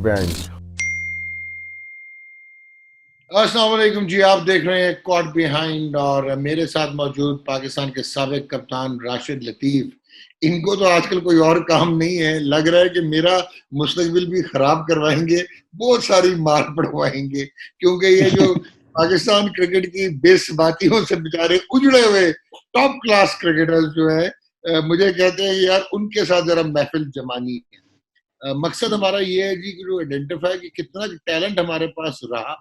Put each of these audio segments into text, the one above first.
Bench. अस्सलाम वालेकुम जी, आप देख रहे हैं कॉट बिहाइंड और मेरे साथ मौजूद पाकिस्तान के साबिक कप्तान राशिद लतीफ। इनको तो आजकल कोई और काम नहीं है, लग रहा है कि मेरा मुस्तकबिल भी खराब करवाएंगे, बहुत सारी मार पड़वाएंगे, क्योंकि ये जो पाकिस्तान क्रिकेट की बेसबातियों से बेचारे उजड़े हुए टॉप क्लास क्रिकेटर्स जो है, मुझे कहते हैं यार उनके साथ जरा महफिल जमानी है। मकसद हमारा ये है जी कि जो आइडेंटिफाई कि कितना टैलेंट हमारे पास रहा,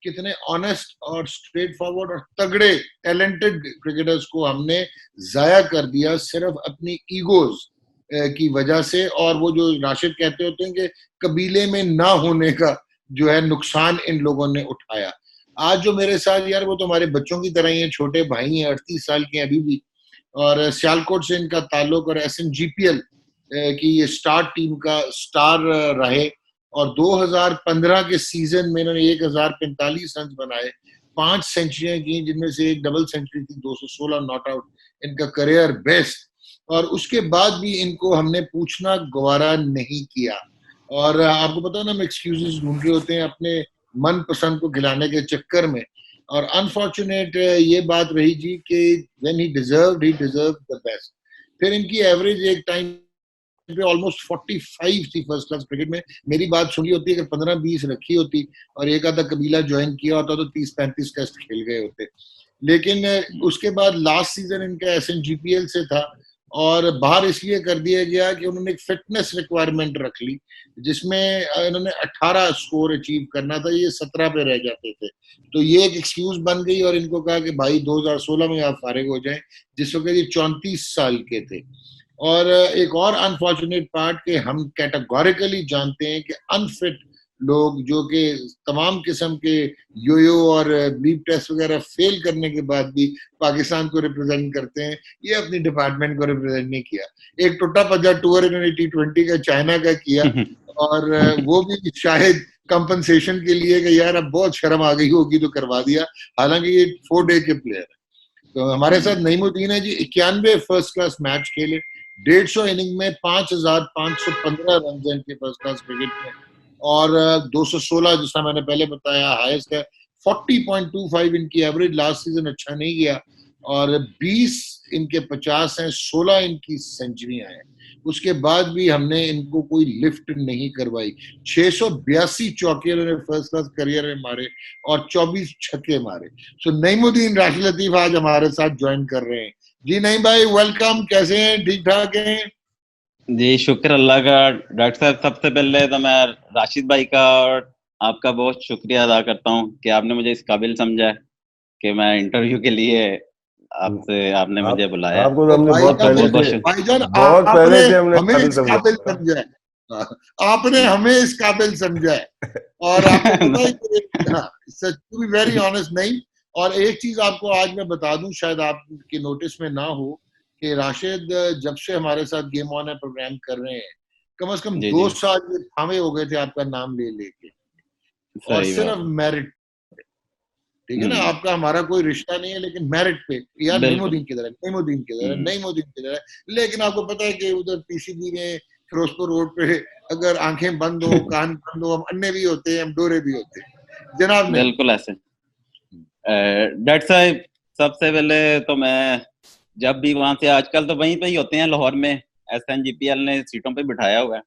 कितने ऑनेस्ट और स्ट्रेट फॉरवर्ड और तगड़े टैलेंटेड क्रिकेटर्स को हमने जाया कर दिया सिर्फ अपनी ईगोज की वजह से। और वो जो राशिद कहते होते हैं कि कबीले में ना होने का जो है नुकसान इन लोगों ने उठाया। आज जो मेरे साथ यार वो तो हमारे बच्चों की तरह ही है, छोटे भाई हैं, 38 साल के अभी भी, और सियालकोट से इनका ताल्लुक और SNGPL की ये स्टार टीम का स्टार रहे। और 2015 के सीजन में इन्होंने 1045 रन बनाए, 5 सेंचुरियां की, जिनमें से एक डबल सेंचुरी थी, 216 नॉट आउट, इनका करियर बेस्ट। और उसके बाद भी इनको हमने पूछना गवारा नहीं किया। और आपको पता है ना, हम एक्सक्यूजेस ढूंढ रहे होते हैं अपने मन पसंद को खिलाने के चक्कर में। और अनफॉर्चुनेट ये बात रही जी कि when he deserve the best. फिर इनकी एवरेज एक टाइम पे ऑलमोस्ट 45 थी फर्स्ट क्लास क्रिकेट में। मेरी बात सुनी होती, अगर 15-20 रखी होती और एक आधा कबीला ज्वाइन किया होता तो 30-35 टेस्ट खेल गए होते। लेकिन उसके बाद लास्ट सीजन इनका SNGPL से था, और बाहर इसलिए कर दिया गया कि उन्होंने एक फिटनेस रिक्वायरमेंट रख ली, जिसमें इन्होंने 18 स्कोर अचीव करना था, ये 17 पे रह जाते थे। तो ये एक एक्सक्यूज बन गई और इनको कहा कि भाई 2016 में आप फारिग हो जाएं, जिस वक्त ये 34 साल के थे। और एक और अनफॉर्चुनेट पार्ट कि हम कैटेगोरिकली जानते हैं कि अनफिट लोग जो कि तमाम किस्म के योयो और ब्लीप टेस्ट वगैरह फेल करने के बाद भी पाकिस्तान को रिप्रेजेंट करते हैं, ये अपनी डिपार्टमेंट को रिप्रेजेंट नहीं किया। एक टुट्टा पजा टूर इन्होंने T20 का चाइना का किया, और वो भी शायद कंपनसेशन के लिए कि यार अब बहुत शर्म आ गई होगी तो करवा दिया, हालांकि ये 4 डे के प्लेयर है। तो हमारे साथ नईमुद्दीन है जी, 91 फर्स्ट क्लास मैच खेले, 150 इनिंग में 5,515 रन हैं इनके फर्स्ट क्लास क्रिकेट में। और 216 जिसका मैंने पहले बताया हाईएस्ट है। 40.25 इनकी एवरेज, लास्ट सीजन अच्छा नहीं गया। और 20 इनके 50 हैं, 16 इनकी सेंचुरियां हैं। उसके बाद भी हमने इनको कोई लिफ्ट नहीं करवाई। 682 चौके इन्होंने फर्स्ट क्लास करियर में मारे और 24 छक्के मारे। सो नईमुद्दीन राशिद लतीफ आज हमारे साथ ज्वाइन कर रहे हैं। जी नहीं भाई, वेलकम, कैसे हैं? ठीक ठाक हैं? जी शुक्र अल्लाह का। डॉक्टर साहब, सबसे पहले तो मैं राशिद भाई का और आपका बहुत शुक्रिया अदा करता हूँ कि आपने मुझे इस काबिल समझा है कि मैं इंटरव्यू के लिए आपने मुझे बुलाया। आपको तो तो हमने बहुत भाईजान, पहले बहुत बहुत से भाईजान बहुत आपने पहले से हमने हमें काबिल इस समझा काबिल था। समझा है। आपने हमें इस काबिल समझा है। और आपको पता है कि सच, टू बी वेरी ऑनेस्ट, नहीं। और एक चीज आपको आज मैं बता दूं, शायद आपके नोटिस में ना हो, कि राशिद जब से हमारे साथ गेम ऑन है प्रोग्राम कर रहे हैं, कम से कम जी दो जी, साल ये थामे हो गए थे आपका नाम ले लेके। और सही सिर्फ बात। मेरिट, ठीक है ना, आपका हमारा कोई रिश्ता नहीं है, लेकिन मेरिट पे यार बिल्कुल। नईमुद्दीन की तरह, नईमुद्दीन की तरह, नईमुद्दीन की तरह। लेकिन आपको पता है कि उधर PCB में फिरोजपुर रोड पे अगर आंखें बंद हो, कान बंद हो, हम अन्ने भी होते हैं, हम डोरे भी होते हैं जनाब। नहीं, बिल्कुल ऐसे। डॉक्टर साहब, सबसे पहले तो मैं जब भी वहां से, आजकल तो वहीं पे ही होते हैं लाहौर में, SNGPL ने सीटों पे बिठाया हुआ है,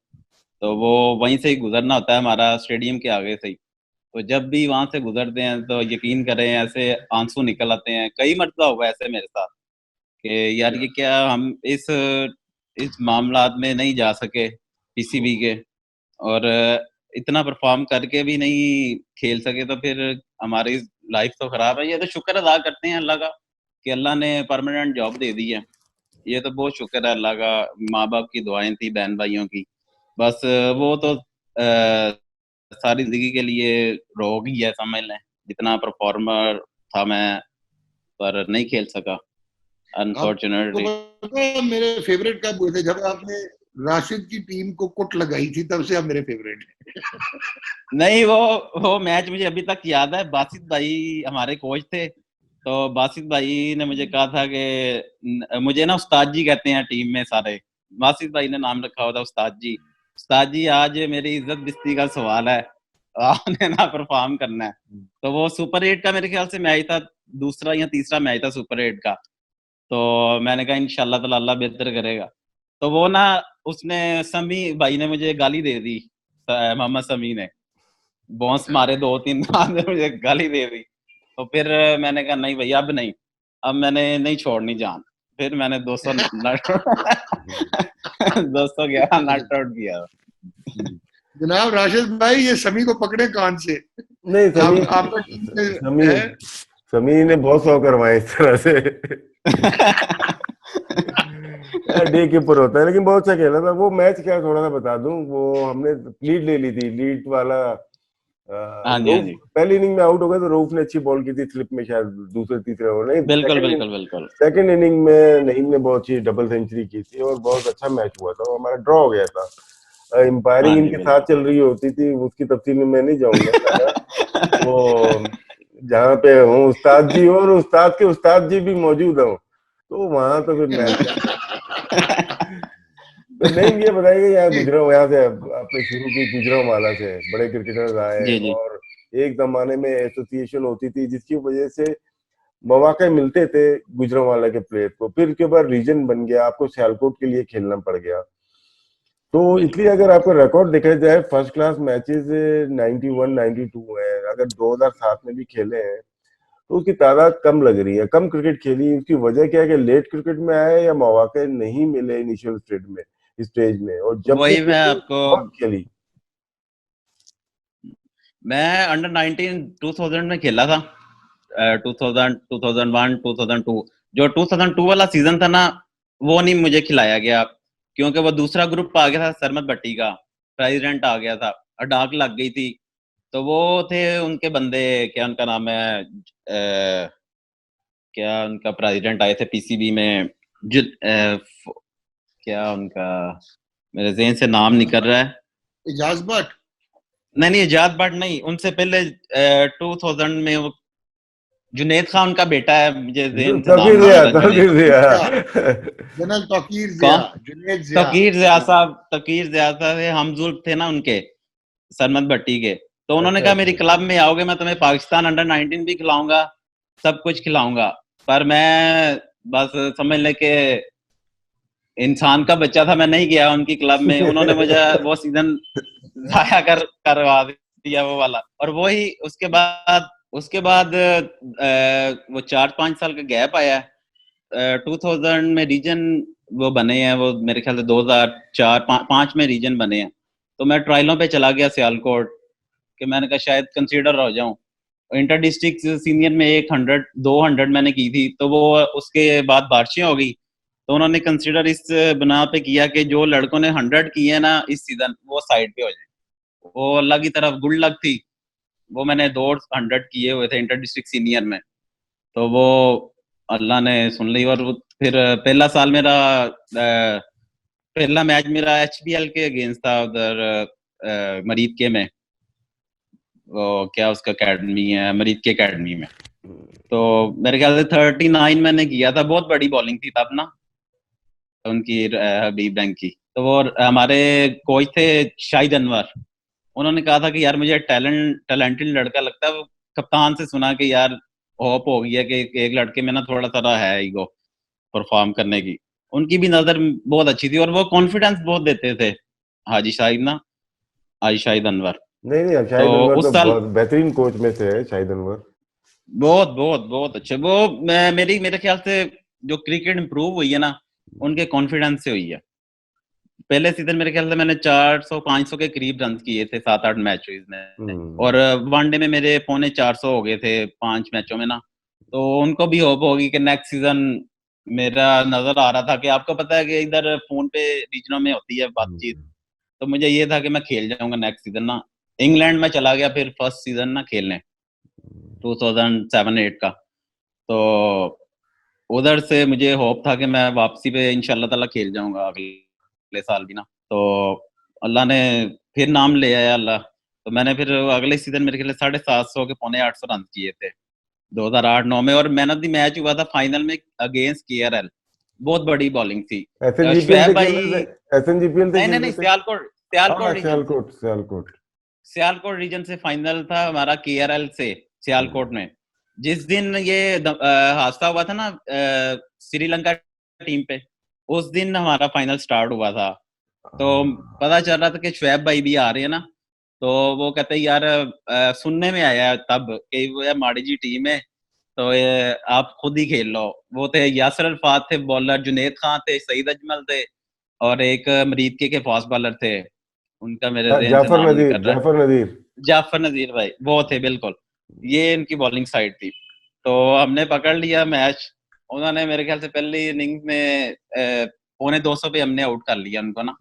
तो वो वहीं से ही गुजरना होता है हमारा, स्टेडियम के आगे से ही। तो जब भी वहां से गुजरते हैं तो यकीन करें ऐसे आंसू निकल आते हैं। कई मरतबा हुआ ऐसे मेरे साथ कि यार ये क्या, हम इस मामलात में नहीं जा सके PCB के, और इतना परफॉर्म करके भी नहीं खेल सके, तो फिर हमारी लाइफ तो खराब है। ये तो शुक्र अदा करते हैं अल्लाह का कि अल्लाह ने परमानेंट जॉब दे दी है। ये तो बहुत शुक्र है अल्लाह का। माँ बाप की दुआएं थी, बहन भाइयों की, बस वो तो सारी जिंदगी के लिए रोग ही है समझ लें। जितना परफॉर्मर था मैं, पर नहीं खेल सका आपको अनफॉर्चुनेटली। पता है मेरे फेवरेट कब हुए थे? जब आपने राशिद की टीम को कुट लगाई थी, तब से आप मेरे फेवरेट हैं। नहीं, वो मैच मुझे अभी तक याद है। बासित भाई हमारे कोच थे, तो बासित भाई ने मुझे कहा था कि मुझे ना उस्ताद जी कहते हैं टीम में सारे। बासित भाई ने नाम रखा हुआ था उस्ताद जी। उस्ताद जी आज मेरी इज्जत बिस्ती का सवाल है, आपने ना परफॉर्म करना है। तो वो सुपर 8 का मेरे ख्याल से मैच था, दूसरा या तीसरा मैच था सुपर 8 का। तो मैंने कहा इंशाल्लाह ताला अल्लाह बेहतर करेगा। तो वो ना उसने समी भाई ने मुझे गाली दे दी, मोहम्मद समी ने बॉन्स मारे 2-3 बाद में मुझे गाली दे दी। तो फिर मैंने कहा नहीं भैया अब नहीं, अब मैंने नहीं छोड़नी जान। फिर मैंने 200 नॉट 211 नॉट आउट किया। जनाब राशिद भाई, ये समी को पकड़े कान से। नहीं, समी आपका टीम में समी है? समी ने बहुत सौ करवाए इस तरह से। यार डे कीपर होता है, लेकिन बहुत अच्छा खेला था वो मैच। क्या थोड़ा सा बता दूं, वो हमने लीड ले ली थी, लीड वाला हाँ जी, हाँ जी। पहली इनिंग में आउट हो गए तो रऊफ ने अच्छी बॉल की थी स्लिप में, शायद दूसरे तीसरे ओवर नहीं, बिल्कुल बिल्कुल बिल्कुल। सेकंड इनिंग में नईम ने बहुत अच्छी डबल सेंचुरी की थी और बहुत अच्छा मैच हुआ था, हमारा ड्रॉ हो गया था। एम्पायरिंग हाँ जी, इनके साथ चल रही होती थी, उसकी तफसील में मैं नहीं जाऊंगा। वो जहाँ पे हूँ उस्ताद जी और उस्ताद के उस्ताद जी भी मौजूद हों, तो वहां तो फिर मैं तो नहीं, ये बताइए यहाँ गुजरात, यहाँ से आपने शुरू की गुजरांवाला से, बड़े क्रिकेटर्स आए जी जी। और एक जमाने में एसोसिएशन होती थी जिसकी वजह से मौके मिलते थे गुजरांवाला के प्लेयर को, फिर उसके बाद रीजन बन गया, आपको सियालकोट के लिए खेलना पड़ गया। तो इसलिए अगर आपका रिकॉर्ड देखा जाए फर्स्ट क्लास मैचेस 91 92 है, अगर 2007 में भी खेले हैं तो उसकी तादाद कम लग रही है, कम क्रिकेट खेली। उसकी वजह क्या है कि लेट क्रिकेट में आए या मौके नहीं मिले इनिशियल स्टेज में, और जब भी वही मैं आपको, बहुत खेली। मैं अंडर 19 2000 में खेला था, 2000 2001 2002। जो 2002 वाला सीजन था ना, वो नहीं मुझे खिलाया गया, क्योंकि वो दूसरा ग्रुप आ गया था, सरमत भट्टी का प्रेसिडेंट आ गया था, डाक लग गई थी। तो वो थे उनके बंदे, क्या उनका नाम है, क्या उनका प्रेसिडेंट आए थे पीसीबी में, क्या उनका, मेरे ज़हन से नाम निकल रहा है। इजाज भट्ट? नहीं, इजाज भट्ट नहीं, उनसे पहले 2000 में वो जुनैद खान का बेटा है, मुझे ज़हन से नाम नहीं आ रहा। जनरल तौकीर कौन? ज़िया, जुनैद ज़िया। तकीर ज़िया साहब हम जुल्फ थे ना उनके, सरमत भट्टी के। तो उन्होंने अच्छा, कहा मेरी क्लब में आओगे, मैं तुम्हें पाकिस्तान अंडर 19 भी खिलाऊंगा, सब कुछ खिलाऊंगा। पर मैं बस समझ ले के इंसान का बच्चा था, मैं नहीं गया उनकी क्लब में। उन्होंने मुझे वो सीजन जाया करवा दिया वो वाला। और वही उसके बाद वो 4-5 साल का गैप आया। 2000 में रीजन वो बने हैं, वो मेरे ख्याल से 2004-5 में रीजन बने हैं। तो मैं ट्रायलों पे चला गया सियालकोट, कि मैंने कहा शायद कंसीडर हो जाऊं। इंटर डिस्ट्रिक्ट सीनियर में 200 मैंने की थी, तो वो उसके बाद बारिशें हो गई, तो उन्होंने कंसीडर इस बना पे किया कि जो लड़कों ने 100 किए हैं ना इस सीजन, वो साइड पे हो जाए। वो अल्लाह की तरफ गुड लक थी, वो मैंने 200 किए हुए थे इंटर डिस्ट्रिक्ट सीनियर में। तो वो अल्लाह ने सुन ली। और फिर पहला साल मेरा पहला मैच मेरा एचपीएल के अगेंस्ट था, उधर मरीद के में, वो क्या उसका अकेडमी है, मरीद के अकेडमी में। तो मेरे ख्याल से 39 मैंने किया था, बहुत बड़ी बॉलिंग थी तब ना उनकी, हबीब बैंक की। तो वो हमारे कोच थे शाहिद अनवर, उन्होंने कहा था कि यार मुझे टैलेंटेड लड़का लगता है। वो कप्तान से सुना कि यार होप हो गई है कि एक लड़के में ना थोड़ा सा है ईगो परफॉर्म करने की। उनकी भी नजर बहुत अच्छी थी और वो कॉन्फिडेंस बहुत देते थे, हाजी शाहिद ना, हाजी शाहिद अनवर। नहीं, तो शाहिद अनवर उस तो साल बहुत बेहतरीन कोच में से है, शाहिद अनवर। बहुत बहुत बहुत अच्छे। वो मेरे ख्याल से जो क्रिकेट इंप्रूव हुई है ना, उनके कॉन्फिडेंस से हुई है। पहले सीजन मेरे ख्याल से मैंने 400-500 के करीब रन किए थे 7-8 मैच में, और वनडे में मेरे 350 हो गए थे 5 मैचों में ना। तो उनको भी होप होगी कि नेक्स्ट सीजन, मेरा नजर आ रहा था कि आपको पता है कि इधर फोन पे रीजनों में होती है बातचीत, तो मुझे ये था कि मैं खेल जाऊंगा नेक्स्ट सीजन ना। इंग्लैंड में चला गया फिर फर्स्ट सीजन ना खेलने 2007-8 का। तो उधर से मुझे होप था कि मैं वापसी पे इंशाल्लाह ताला खेल जाऊंगा अगले साल भी ना। तो अल्लाह ने फिर नाम ले आया अल्लाह। तो मैंने फिर अगले सीजन मेरे ख्याल 750 के 850 रन किए थे 2008-9 में, और मैन ऑफ द मैच हुआ था फाइनल में अगेंस्ट केआरएल। बहुत बड़ी बॉलिंग थी। एसएनजीपीएल शुएब से खेल भाई, रहे थे, एसएनजीपीएल से नहीं खेल नहीं रहे नहीं, थे। सियालकोट रीजन से, सियालकोट सियालकोट रीजन से फाइनल था हमारा केआरएल से सियालकोट में। जिस दिन ये हादसा हुआ था ना श्रीलंका टीम पे, उस दिन हमारा फाइनल स्टार्ट हुआ था। तो पता चल रहा था कि शुएब भाई भी आ रहे हैं ना, तो वो कहते यार सुनने में आया तब कि वो यार माड़ी जी टीम है, तो आप खुद ही खेल लो। वो थे यासर अल्फात थे बॉलर, जुनेद खान थे, सईद अजमल थे, और एक मरीद के फास्ट बॉलर थे, उनका मेरे ज़हन से नाम निकल रहा है, जाफर नजीर भाई, वो थे बिल्कुल। ये इनकी बॉलिंग साइड थी। तो हमने पकड़ लिया मैच। उन्होंने मेरे ख्याल से पहली इनिंग में 250 पे हमने आउट कर लिया उनको ना।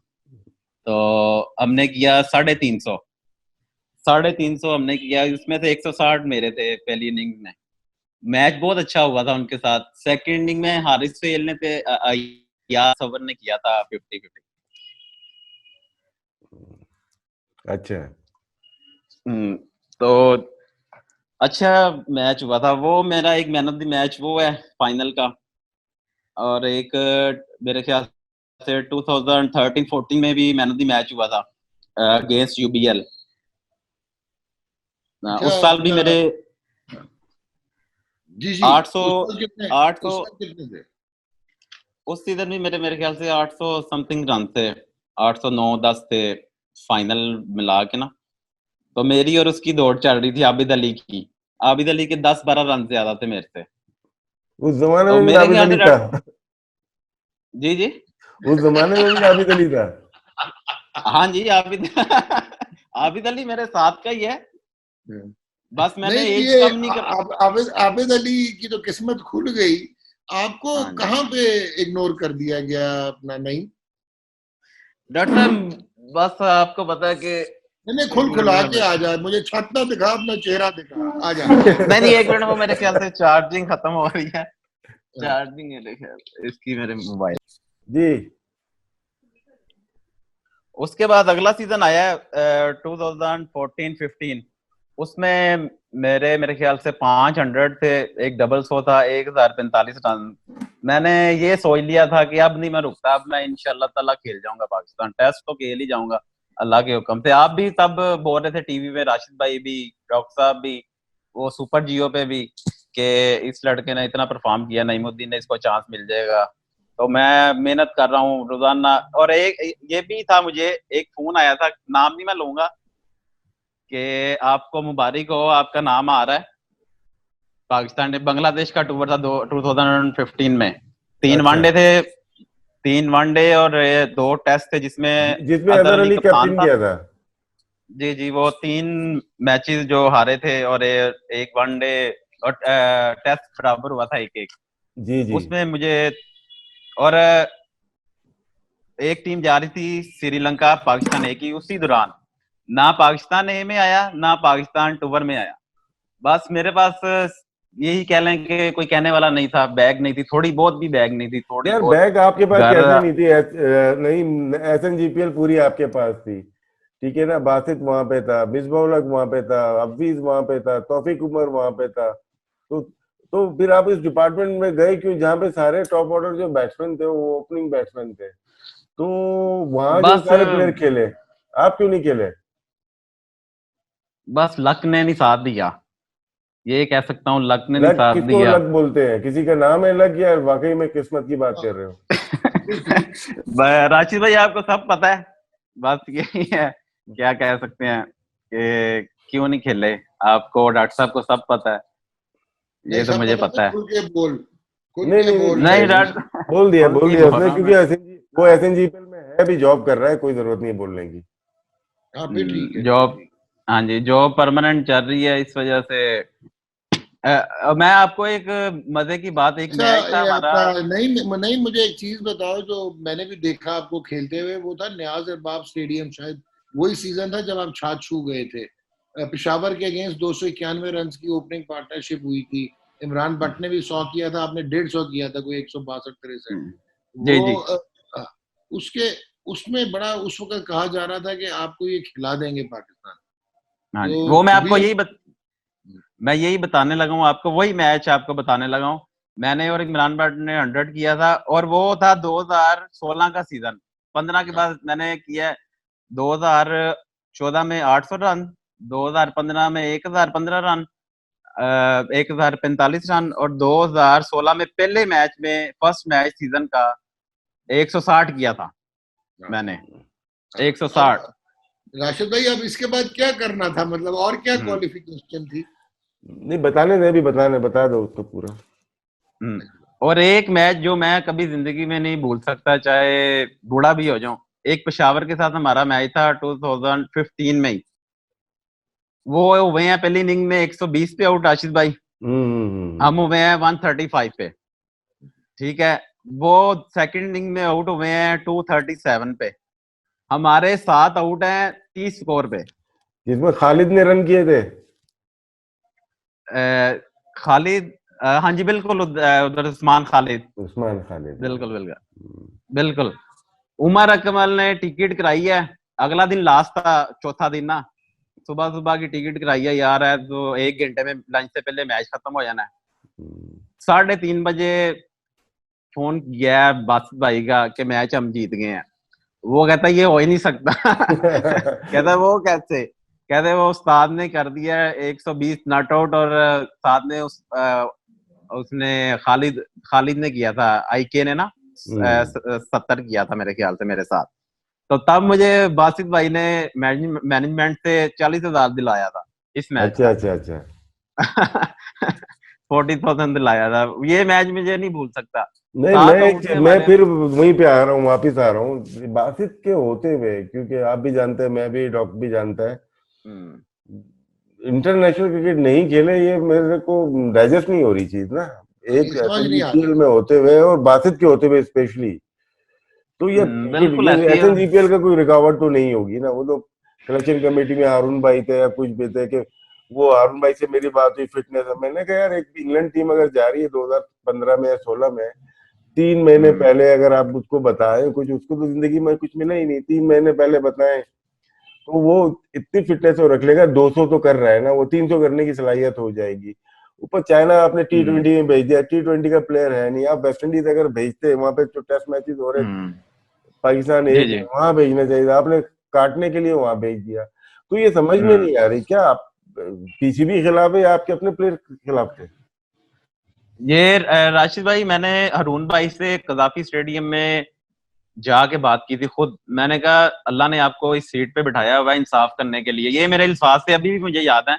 तो हमने किया 350 हमने किया, इसमें से 160 मेरे थे पहली इनिंग में। मैच बहुत अच्छा हुआ था उनके साथ। सेकंड इनिंग में हारिस फेल ने थे या सवर ने किया था 50-50। अच्छा। तो अच्छा मैच हुआ था वो। मेरा एक मैन ऑफ द मैच वो है फाइनल का, और एक मेरे ख्याल से 2013-14 में भी मैन ऑफ द मैच हुआ था अगेंस्ट यूबीएल। उस साल भी मेरे जी 800 कितने थे? उस सीजन भी मेरे ख्याल से 800 समथिंग रन थे, 809-10 थे फाइनल मिला के ना। तो मेरी और उसकी दौड़ चल रही थी आबिद अली की। आबिद अली के 10-12 रन ज्यादा थे मेरे से। उस जमाने तो में भी मेरे आबिद ख्याल अली से था। जी उस जमाने में भी आबिद अली था। हाँ जी, आबिद अली मेरे साथ का ही है, बस मैंने नहीं, एज ये कम नहीं कर। आबिद अली की तो किस्मत खुल गई, आपको हाँ जी। कहाँ पे इग्नोर कर दिया गया अपना? नहीं डॉक्टर साहब, बस आपको पता है कि नहीं, खुला के आ जाए, मुझे छत ना दिखा, अपना चेहरा दिखा, आ जा। नहीं, एक मिनट, वो मेरे ख्याल से चार्जिंग खत्म हो रही है। चार्जिंग है मेरे ख्याल इसकी मेरे मोबाइल जी। उसके बाद अगला सीजन आया 2014-15, उसमें मेरे ख्याल से 500 थे, एक डबल 100 था, 1045 रन। मैंने ये सोच लिया था कि अब नहीं मैं रुकता, अब मैं इंशाल्लाह ताला खेल जाऊंगा पाकिस्तान टेस्ट, तो खेल ही जाऊंगा अल्लाह के हुक्म से। आप भी तब बोल रहे थे टीवी में, राशिद भाई भी, डॉक्टर साहब भी, वो सुपर जियो पे भी, कि इस लड़के ने इतना परफॉर्म किया, नईमुद्दीन ने, इसको चांस मिल जाएगा। तो मैं मेहनत कर रहा हूँ रोजाना। और एक ये भी था, मुझे एक फोन आया था, नाम नहीं मैं लूंगा, कि आपको मुबारक हो, आपका नाम आ रहा है। पाकिस्तान ने बांग्लादेश का टूर था 2015 में। 3 अच्छा। वनडे थे, 3 वनडे और 2 टेस्ट थे, जिसमें जिसमें अजहर अजहर अली अली कप्तान कैप्टन था। किया था। जी वो 3 मैचेस जो हारे थे, और एक वनडे और टेस्ट बराबर हुआ था 1-1। जी जी। उसमें मुझे, और एक टीम जा रही थी श्रीलंका पाकिस्तान ए की, उसी दौरान ना पाकिस्तान ए में आया ना पाकिस्तान टूर में आया। बस मेरे पास यही कह लें कि कोई कहने वाला नहीं था, बैग नहीं थी, थोड़ी बहुत भी बैग नहीं थी, थोड़ी यार बहुत बैग आपके पास घर। कैसे नहीं थी? नहीं, SNGPL पूरी आपके पास थी, ठीक है ना। बासित वहां पे था, मिसबाउल वहां पे था, हफीज वहां पे था, तौफीक उमर वहां पे था। तो फिर आप इस डिपार्टमेंट में गए क्यों जहाँ पे सारे टॉप ऑर्डर जो बैट्समैन थे वो ओपनिंग बैट्समैन थे? तो वहां जो बस सारे प्लेयर खेले, आप क्यों नहीं खेले? बस लक ने नहीं साथ दिया, ये कह सकता हूँ, लक ने नहीं लक साथ किसको दिया। लक बोलते हैं? किसी का नाम है लक, या वाकई में किस्मत की बात कर रहे हो? राशिद भाई, आपको सब पता है, बस यही है, क्या कह सकते हैं कि क्यों नहीं खेले। आपको, डॉक्टर साहब को सब पता है, ये नहीं, तो सब मुझे पता पता है, है। खुल नहीं के नहीं बोल। नहीं नहीं, डॉक्टर, बोल दिया खुल बोल के दिया बोल उसने, रहा हूँ क्योंकि मैं। वो SNGPL में है, भी जॉब कर रहा है, कोई जरूरत नहीं है बोलने की। हाँ फिर ठीक है। जॉब, हाँ जी, जॉब परमानेंट चल रही है, इस वजह से। मैं आपको एक मजे की बात, एक अच्छा, मैच था ये हमारा। आपका, नहीं मुझे एक चीज बताओ, जो मैंने भी देखा आपको खेलते हुए, वो था न्याज अरबाब स्टेडियम, शायद वही सीजन था जब आप छाछ छू गए थे। पेशावर के अगेंस्ट 291 रन की ओपनिंग पार्टनरशिप हुई थी। इमरान भट्ट ने भी 100 किया था, आपने 150 किया था, कोई 162-63। जी वो जी। अ, उसके उसमें बड़ा उस वक्त कहा जा रहा था कि आपको ये खिला देंगे पाकिस्तान। हाँ जी, तो वो मैं आपको हुई? मैं यही बताने लगा हूँ आपको, वही मैच आपको बताने लगा हूँ। मैंने और इमरान भट्ट ने 100 किया था, और वो था 2016 का सीजन। 15 के बाद मैंने किया 2014 में 800 रन, 2015 में 1015 रन, 1045 रन, और 2016 में पहले मैच में, फर्स्ट मैच सीजन का 160 किया था मैंने, 160। राशिद भाई, अब इसके बाद क्या करना था, मतलब और क्या क्वालिफिकेशन थी? नहीं बताने दे, अभी बता दो उसको पूरा। और एक मैच जो मैं कभी जिंदगी में नहीं भूल सकता, चाहे बूढ़ा भी हो जाऊं, एक पेशावर के साथ हमारा मैच था 2015 में ही। वो हुए हैं पहली इनिंग में 120 पे आउट आशीष भाई, हम हुए हैं 135 पे, ठीक है। वो सेकंड इनिंग में आउट हुए हैं 237 पे, हमारे 7 आउट हैं 30 स्कोर पे, जिसमें खालिद ने रन किए थे। खालिद, हाँ जी बिल्कुल, उधर उस्मान खालिद, खालिद, बिल्कुल बिल्कुल बिल्कुल। उमर अकमल ने टिकट कराई है, अगला दिन लास्ट था, चौथा दिन ना, सुबह सुबह की टिकट कराई है यार, है तो 1 घंटे में लंच से पहले मैच खत्म हो जाना है। 3:30 बजे फोन किया है बासित भाई का कि मैच हम जीत गए हैं। वो कहता ये हो ही नहीं सकता कहता वो कैसे, कहते वो उस्ताद ने कर दिया 120 नॉट आउट, और साथ में उसने खालिद ने किया था, आईके ने ना 70 किया था मेरे ख्याल से मेरे साथ। तो तब मुझे बासित भाई ने मैनेजमेंट से 40,000 दिलाया था इस मैच का। अच्छा 40,000 दिलाया था, ये मैच मुझे नहीं भूल सकता। नहीं, 7 आउट थे मैं हमारे। फिर वहीं पे आ रहा हूँ, वापिस आ रहा हूँ बासित के होते हुए, क्योंकि आप भी जानते हैं, मैं भी, डॉक भी जानता है, इंटरनेशनल क्रिकेट नहीं खेले, ये मेरे को डाइजेस्ट नहीं हो रही चीज ना। एक समझ नहीं एसएनजीपीएल आती। में होते हुए और बासित के होते हुए स्पेशली, तो बिल्कुल ये ऐसी है। एसएनजीपीएल का कोई रुकावट तो नहीं होगी ना। वो तो सिलेक्शन कमेटी में हारून भाई थे या कुछ भी थे, कि वो हारून भाई से मेरी बात हुई फिटनेस है, मैंने कहा यार, एक इंग्लैंड टीम अगर जा रही है 2015 में या 16 में, 3 महीने पहले अगर आप उसको बताएं कुछ, उसको तो जिंदगी में कुछ मिला ही नहीं, 3 महीने पहले बताएं, तो वो इतनी फिटनेस वो रख लेगा। 200 तो कर रहा है ना, वो 300 करने की सलाहियत हो जाएगी। ऊपर चाइना आपने T20 में भेज दिया, T20 का प्लेयर है नहीं। आप वेस्ट इंडीज अगर भेजते, वहां पे जो टेस्ट मैचेस हो रहे, पाकिस्तान जी एक जी। वहां भेजना चाहिए था, आपने काटने के लिए वहां भेज दिया। तो ये समझ में नहीं आ रही, क्या आप पीसीबी के खिलाफ है या आपके अपने प्लेयर के खिलाफ थे? ये राशिद भाई, मैंने हारून भाई से कजाफी स्टेडियम में जाके बात की थी खुद। मैंने कहा अल्लाह ने आपको इस सीट पे बिठाया हुआ है इंसाफ करने के लिए, ये मेरे अल्फाज से अभी भी मुझे याद है।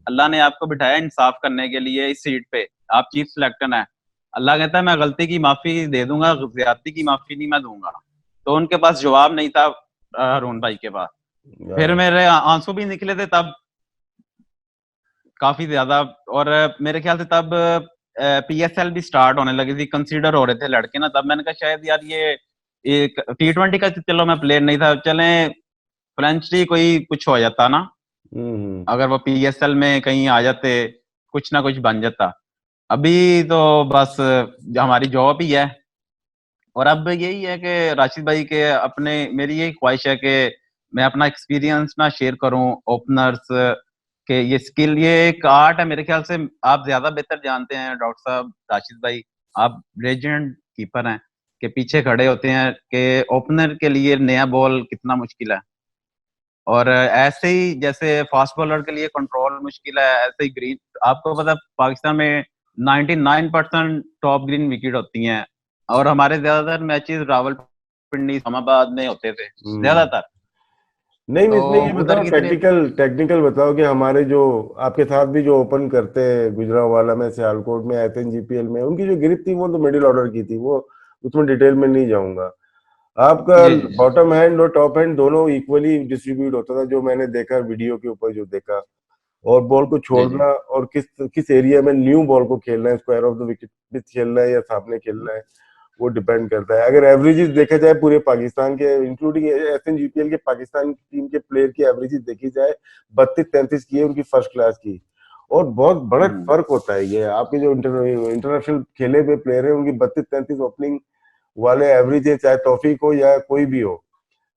अल्लाह ने आपको बिठाया इंसाफ करने के लिए इस सीट पे, आप चीफ सिलेक्टर हैं। अल्लाह कहता है मैं गलती की माफी दे दूंगा, ज्यादती की माफी नहीं मैं दूंगा। तो उनके पास जवाब नहीं था हारून भाई के पास। फिर मेरे आंसू भी निकले थे तब काफी ज्यादा। और मेरे ख्याल से तब पीएसएल भी स्टार्ट होने लगी थी, कंसीडर हो रहे थे लड़के ना। तब मैंने कहा शायद यार ये एक T20 का, चलो मैं प्लेयर नहीं था, चले फ्रेंचली कोई कुछ हो जाता ना, अगर वो पीएसएल में कहीं आ जाते, कुछ ना कुछ बन जाता। अभी तो बस हमारी जॉब ही है। और अब यही है कि राशिद भाई के अपने, मेरी यही ख्वाहिश है कि मैं अपना एक्सपीरियंस ना शेयर करूं ओपनर्स के। ये स्किल, ये एक आर्ट है मेरे ख्याल से, आप ज्यादा बेहतर जानते हैं डॉक्टर साहब, राशिद भाई, आप लेजेंड कीपर हैं, के पीछे खड़े होते हैं कि ओपनर के लिए नया बॉल कितना मुश्किल है। और ऐसे ही जैसे फास्ट बॉलर के लिए कंट्रोल मुश्किल है, ऐसे ही ग्रीन, आपको पता है पाकिस्तान में 99% टॉप ग्रीन विकेट होती हैं, और हमारे ज्यादातर मैचेस रावलपिंडी, इस्लामाबाद में होते थे ज्यादातर। नहीं, तो इसमें ये उधर बताओ, की तरह टेक्निकल बताओ कि हमारे जो आपके साथ भी जो ओपन करते हैं, गुजरांवाला में, सियालकोट में, एसएनजीपीएल में, उनकी जो ग्रिप थी वो तो मिडिल ऑर्डर की थी, वो उसमें डिटेल में नहीं जाऊंगा। आपका जी जी बॉटम हैंड और टॉप हैंड दोनों इक्वली डिस्ट्रीब्यूट होता था, जो मैंने देखा वीडियो के ऊपर जो देखा। और बॉल को जी जी। छोड़ना और किस किस एरिया में न्यू बॉल को खेलना है, square of the wicket pitch खेलना है या सामने खेलना है, वो डिपेंड करता है। अगर एवरेजेस देखा जाए पूरे पाकिस्तान के, इंक्लूडिंग एसएनजीपीएल के, पाकिस्तान टीम के प्लेयर की एवरेजेस देखी जाए, 32-33 की है उनकी, फर्स्ट क्लास की। और बहुत बड़ा फर्क होता है ये, आपके जो इंटरनेशनल खेले हुए प्लेयर है उनकी 32-33 ओपनिंग वाले एवरेज है, चाहे तौफीक हो या कोई भी हो।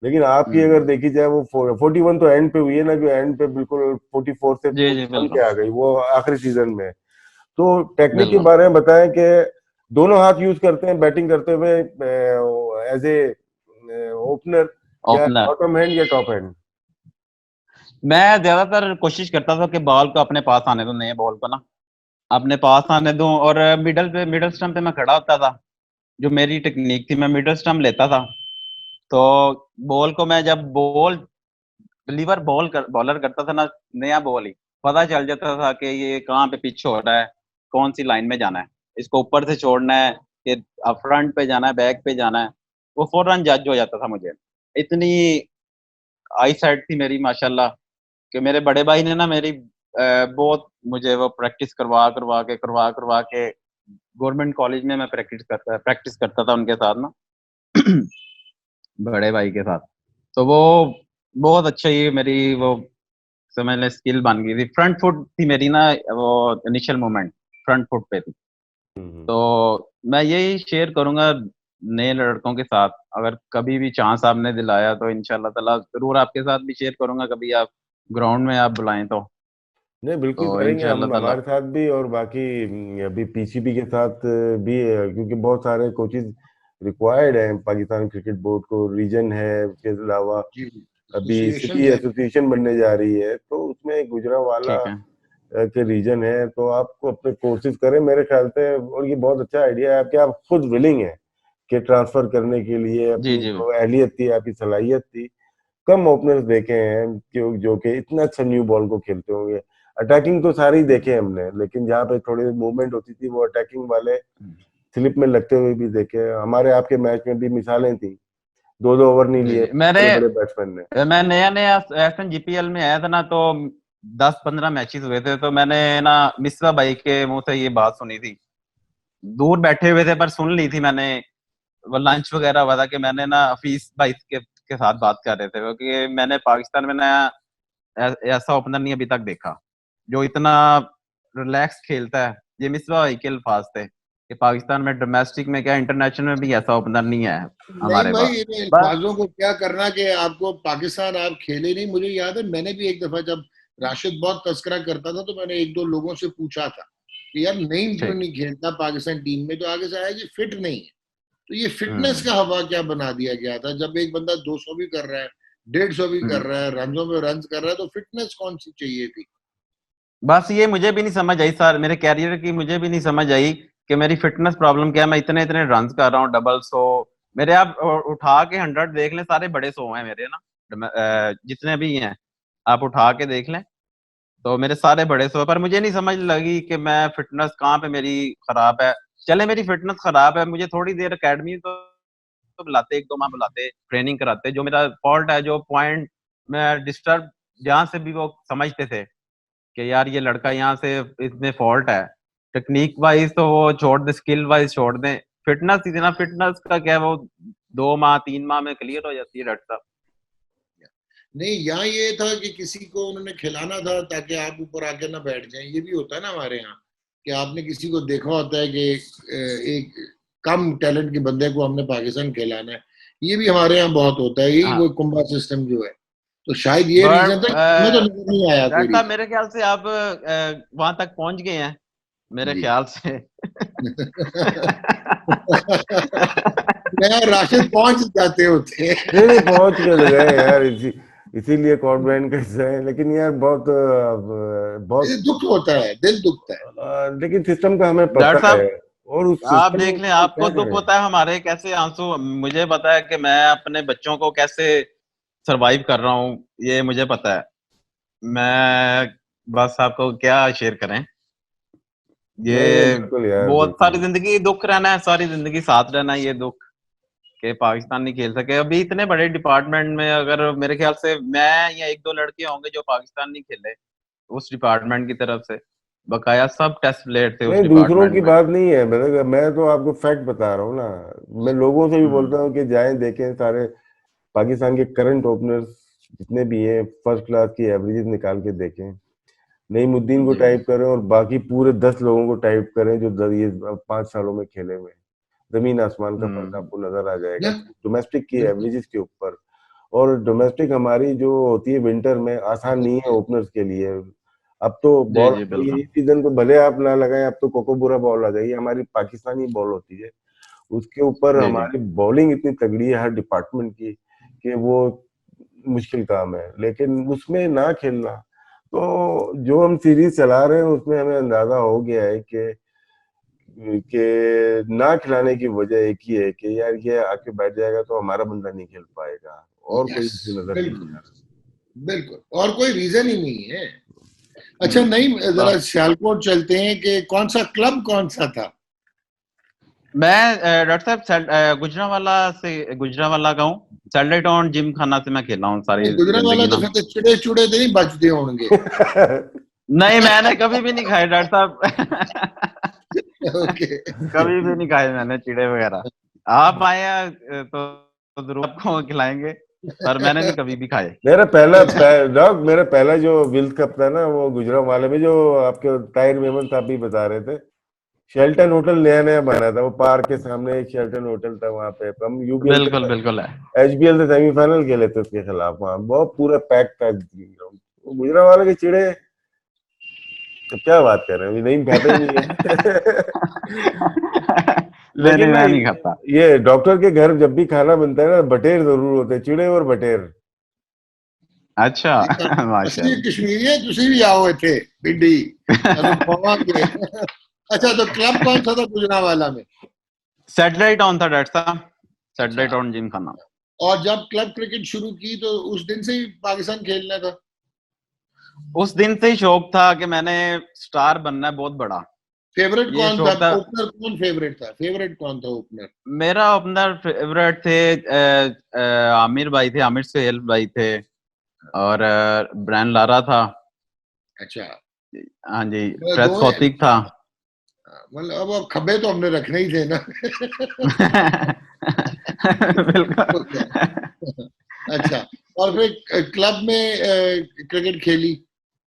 लेकिन आपकी अगर देखी जाए, वो 41 तो एंड पे हुई है ना, जो एंड पे बिल्कुल 44 से जी जी 41 बिल्कुल पे आ गई, वो आखिरी सीजन में। तो टेक्निक के बिल्कुल। बारे में बताएं कि दोनों हाथ यूज करते हैं बैटिंग करते हुए एज ए ओपनर, क्या ओपनर। बॉटम हैंड या टॉप हैंड? मैं ज्यादातर कोशिश करता था कि बॉल को अपने पास आने दूं, नए बॉल को ना अपने पास आने दूं, और मिडल स्टंप पे मैं खड़ा होता था। जो मेरी टेक्निक थी, मैं मिडल स्टंप लेता था। तो बॉल को मैं जब लीवर बॉलर करता था ना, नया बॉल ही पता चल जाता था कि ये कहाँ पे पिच हो रहा है, कौन सी लाइन में जाना है, इसको ऊपर से छोड़ना है कि फ्रंट पे जाना है, बैक पे जाना है। वो फौरन जज हो जाता था मुझे। इतनी आई साइट थी मेरी माशाल्लाह कि मेरे बड़े भाई ने ना मेरी बहुत मुझे वो प्रैक्टिस करवा करवा के गवर्नमेंट कॉलेज में मैं प्रैक्टिस करता था उनके साथ ना, बड़े भाई के साथ। तो वो बहुत अच्छा ही मेरी वो समझ ले स्किल बन गई थी। फ्रंट फुट थी मेरी ना, वो इनिशियल मूवमेंट फ्रंट फुट पे थी। हम्म। तो मैं यही शेयर करूंगा नए लड़कों के साथ, अगर कभी भी चांस आपने दिलाया तो इंशाल्लाह ताला जरूर आपके साथ भी शेयर करूंगा, कभी आप ग्राउंड में आप बुलाएं नहीं, बिल्कुल तो करेंगे इंशाल्लाह हम, ताला। हमारे साथ भी और बाकी अभी पीसीबी के साथ भी है, क्योंकि बहुत सारे कोचेज रिक्वायर्ड हैं पाकिस्तान क्रिकेट बोर्ड को, रीजन है, उसके अलावा जी, अभी एसोसिएशन सिटी है। एसोसिएशन बनने जा रही है, तो उसमें गुजरांवाला ठीक है। के रीजन है, तो आपको अपने कोर्सेज करें मेरे ख्याल से। और ये बहुत अच्छा आइडिया है आपके, आप खुद विलिंग है कि ट्रांसफर करने के लिए, जी अपनी जी। जो अहलियत थी, आपकी सलाहियत थी। कम ओपनर्स देखे हैं जो कि इतना अच्छा न्यू बॉल को खेलते होंगे। अटैकिंग तो सारी देखे हमने, लेकिन जहाँ पे थोड़ी मूवमेंट होती थी वो अटैकिंग वाले स्लिप में लगते हुए भी देखे। हमारे आपके मैच में भी मिसालें थी, 2-2 ओवर नहीं जी लिए जी। मैंने बड़े बड़े बैट्समैन ने। मैं नया नया एफएन जीपीएल में आया था ना, तो 10-15 मैचेस हुए थे, तो मैंने ना मिस्बा भाई के मुंह से ये बात सुनी थी। दूर बैठे हुए थे पर सुन ली थी मैंने। वो लंच वगैरह हुआ था कि मैंने ना हफीज भाई के साथ बात कर रहे थे, क्योंकि मैंने पाकिस्तान में ना ऐसा ओपनर नहीं अभी तक देखा जो इतना रिलैक्स खेलता है। ये मिसबा भाई के अल्फाज थे कि पाकिस्तान में डोमेस्टिक में क्या इंटरनेशनल में भी ऐसा ओपनर नहीं है नहीं हमारे भाई, पास। इन बस अल्फाजों को क्या करना कि आपको पाकिस्तान आप खेले नहीं। मुझे याद है मैंने भी एक दफा जब राशिद बहुत तस्करा करता था तो मैंने एक दो लोगों से पूछा था कि यार नईम क्यों ठीक। नहीं खेलता पाकिस्तान टीम में, तो आगे से आया कि फिट नहीं है। तो ये फिटनेस हम्म। का हवा क्या बना दिया गया था, जब एक बंदा 200 भी कर रहा है, 150 भी कर हम्म। रहा है, रनों में रन कर रहा है, तो फिटनेस कौन सी चाहिए थी। बस ये मुझे भी नहीं समझ आई सर, मेरे कैरियर की मुझे भी नहीं समझ आई कि मेरी फिटनेस प्रॉब्लम क्या है। मैं इतने इतने रन कर रहा हूँ, डबल 100 मेरे। आप उठा के 100 देख लें, सारे बड़े 100 हैं मेरे ना, जितने भी हैं आप उठा के देख लें, तो मेरे सारे बड़े 100। पर मुझे नहीं समझ लगी कि मैं फिटनेस कहाँ पे मेरी खराब है। चले मेरी फिटनेस खराब है, मुझे थोड़ी देर अकेडमी तो बुलाते, 1-2 माह बुलाते, ट्रेनिंग कराते। जो मेरा फॉल्ट है, जो पॉइंट मैं डिस्टर्ब, जहां से भी वो समझते थे कि यार ये लड़का यहाँ से इसमें फॉल्ट है, टेक्निक वाइज तो वो छोड़ दे, स्किल वाइज छोड़ दें। फिटनेस थी ना, फिटनेस का क्या, वो 2 माह 3 माह में क्लियर हो जाती है डॉक्टर साहब। नहीं, यहाँ ये था कि किसी को उन्होंने खिलाना था ताकि आप ऊपर आके ना बैठ जाएं। ये भी होता है ना हमारे यहाँ कि आपने किसी को देखा होता है कि एक कम टैलेंट के बंदे को हमने पाकिस्तान खिलाना है। ये भी हमारे यहाँ बहुत होता है, यही वो हाँ। कुंभा सिस्टम जो है। तो शायद ये रीजन बट था, हमें तो नजर नहीं आया कोई डॉक्टर साहब, रीजन। मेरे ख्याल से आप वहां तक पहुंच गए हैं, मेरे जी। ख्याल से। मैं राशिद पहुंच जाते होते। नहीं नहीं, पहुंच के तो गए यार, इसीलिए कॉर्ड ब्रांड का हिस्सा है। लेकिन यार बहुत बहुत दुख होता है, दिल दुखता है। लेकिन सिस्टम का हमें डॉक्टर पता है, साहब, और उस आप सिस्टम देख लें, को आपको क्या दुख करें। होता है, हमारे कैसे आंसू। मुझे पता है कि मैं अपने बच्चों को कैसे सरवाइव कर रहा हूँ, ये मुझे पता है। मैं बस आपको क्या शेयर करें, नहीं नहीं, ये बिल्कुल यार, बहुत सारी बिल्कुल। जिंदगी दुख रहना है, सारी जिंदगी साथ रहना है, ये दुख कि पाकिस्तान नहीं खेल सके। अभी इतने बड़े डिपार्टमेंट में अगर मेरे ख्याल से मैं या 1-2 लड़के होंगे जो पाकिस्तान नहीं खेले उस डिपार्टमेंट की तरफ से, बकाया सब टेस्ट प्लेयर थे उस नहीं, दूसरों डिपार्टमेंट की में। बात नहीं है brother, मैं तो आपको फैक्ट बता रहा हूँ ना। मैं लोगों से भी हम्म। बोलता हूँ कि जाएं देखें सारे पाकिस्तान के करंट ओपनर्स जितने भी हैं, फर्स्ट क्लास की एवरेजेस निकाल के देखें। नईमुद्दीन को जी जी। टाइप करें और बाकी पूरे 10 लोगों को टाइप करें जो ये 5 सालों में खेले हुए हैं। जमीन आसमान का फर्क हम्म। आपको नजर आ जाएगा या, डोमेस्टिक की बिल्कुल। एवरेजेस के ऊपर। और डोमेस्टिक हमारी जो होती है विंटर में, आसान नहीं है ओपनर्स के लिए। अब तो जी बॉल, जी ये बिल्कुल। सीजन को भले आप ना लगाएं, अब तो कोकोबुरा बॉल आ जाएगी, हमारी पाकिस्तानी बॉल होती है। उसके ऊपर जी जी। हमारी बॉलिंग इतनी तगड़ी है हर डिपार्टमेंट की कि वो मुश्किल काम है, लेकिन उसमें ना खेलना, तो जो हम सीरीज चला रहे हैं उसमें हमें अंदाजा हो गया है कि ना खिलाने की वजह एक ही है कि यार ये आके बैठ जाएगा तो हमारा बंदा नहीं खेल पाएगा, और कोई यस, मुझे नजर नहीं बिल्कुल आ रहा। बिल्कुल, और कोई रीजन ही नहीं है। अच्छा, नहीं, हाँ। जरा सियालकोट चलते हैं कि कौन सा क्लब कौन सा था? मैं डॉक्टर साहब गुजरावाला का हूँ। सैटेलाइट ऑन जिम खाना से मैं खेला हूँ सारी गुजरांवाला जिंदगी तो ना। फिर तो चिड़े चुड़े तो नहीं बचते होंगे। नहीं, मैंने कभी भी नहीं खाए डॉक्टर साहब। ओके। कभी भी नहीं खाए मैंने चिड़े वगैरह। आप आए तो जरूर आपको खिलाएंगे, पर मैंने नहीं कभी भी खाए। डॉग मेरा पहला जो विल्ड कप था ना, वो गुजरांवाले में, जो आपके टायर मेमन साहब भी बता रहे थे, शेल्टन होटल नया नया बना था, वो पार्क के सामने एक शेल्टन होटल था, वहां पे हम यूबीएल बिल्कुल से बिल्कुल है। एचबीएल से सेमीफाइनल खेले थे उसके खिलाफ, वहां बहुत पूरा पैक था ग्राउंड। गुजरांवाले के चिड़े, तो क्या बात कर रहे हैं, नहीं खाता ही नहीं है। नहीं लेकिन नहीं, ना, मैं नहीं खाता। ये डॉक्टर के घर जब भी खाना बनता है ना, बटेर जरूर होते हैं, चिड़े और बटेर। अच्छा। असली माशाल्लाह। कश्मीरी है, तुसी भी आओ थे पिंडी, अगर खोवांगे। अच्छा, तो क्लब कौन सा था गुजरांवाला में? सैटेलाइट ऑन था डॉक्टर साहब, अच्छा, सैटेलाइट ऑन जिम खाना। और जब क्लब क्रिकेट शुरू की तो उस दिन से ही पाकिस्तान खेलना था? उस दिन से ही शौक था कि मैंने स्टार बनना है बहुत बड़ा। फेवरेट ये कौन था शौक था। ओपनर? कौन फेवरेट था? फेवरेट कौन था ओपनर? मेरा ओपनर फेवरेट थे आमिर भाई थे, आमिर सुहेल भाई थे, और ब्रायन लारा था। अच्छा, हाँ जी। मतलब प्रेस दो है। कौतिक था। मतलब अब खब्बे तो हमने रखने ही थे ना। बिल्कुल। अच्छा, और फिर क्लब में क्रिकेट खेली,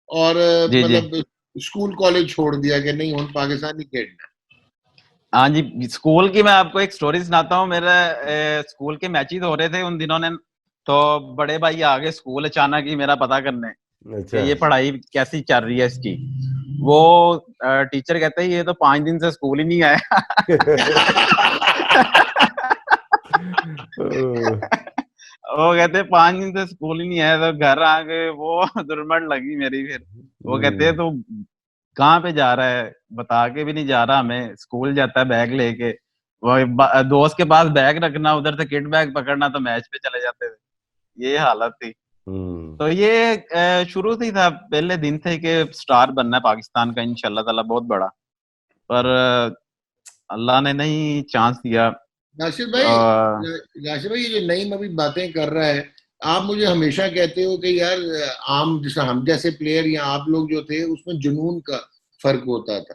और जी जी। मतलब स्कूल कॉलेज छोड़ दिया कि नहीं हम पाकिस्तान ही खेलना? हाँ जी, स्कूल की मैं आपको एक स्टोरी सुनाता हूँ। मेरे स्कूल के मैचेस हो रहे थे उन दिनों ने, तो बड़े भाई आ गए स्कूल अचानक ही मेरा पता करने अच्छा। कि ये पढ़ाई कैसी चल रही है इसकी। वो टीचर कहते हैं ये तो 5 दिन से स्कूल ही नहीं आया। वो कहते 5 दिन से स्कूल ही नहीं आया, तो घर आ गए वो दुर्मट लगी मेरी। फिर वो कहते हैं तू कहाँ पे जा रहा है, बता के भी नहीं जा रहा हमें, स्कूल जाता है बैग लेके। वो दोस्त के पास बैग रखना, उधर से किट बैग पकड़ना, तो मैच पे चले जाते थे। ये हालत थी। तो ये शुरू से ही था, पहले दिन थे कि स्टार बनना है पाकिस्तान का इंशाल्लाह ताला बहुत बड़ा। पर अल्लाह ने नहीं चांस दिया। नासिर भाई, अ, नासिर भाई, ये जो नईम अभी बातें कर रहा है, आप मुझे हमेशा कहते हो कि यार आम जैसे हम जैसे प्लेयर या आप लोग जो थे उसमें जुनून का फर्क होता था।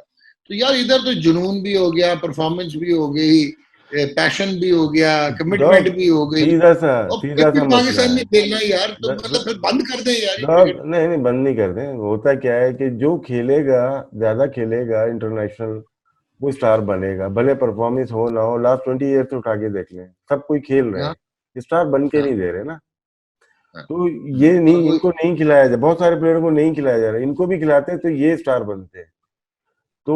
तो यार इधर तो जुनून भी हो गया, परफॉर्मेंस भी हो गई, पैशन भी हो गया, डॉग, कमिटमेंट भी हो गई, और फिर सीधा भी सा मसला पाकिस्तान है। में खेलना ही यार, तो द- मतलब फिर बंद कर दें यार ये डॉग, क्रिकेट। नहीं नहीं, बंद नहीं करते। होता क्या है कि जो खेलेगा, ज्यादा खेलेगा इंटरनेशनल, वो स्टार बनेगा, भले परफॉर्मेंस हो ना हो। लास्ट 20 ईयर से उठा के देख लें, सब कोई खेल रहे हाँ, हैं, स्टार बन के हाँ, नहीं दे रहे ना। हाँ। तो ये और नहीं, वो, इनको नहीं खिलाया जा, बहुत सारे प्लेयर को नहीं खिलाया जा रहा, इनको भी खिलाते तो ये स्टार बनते। तो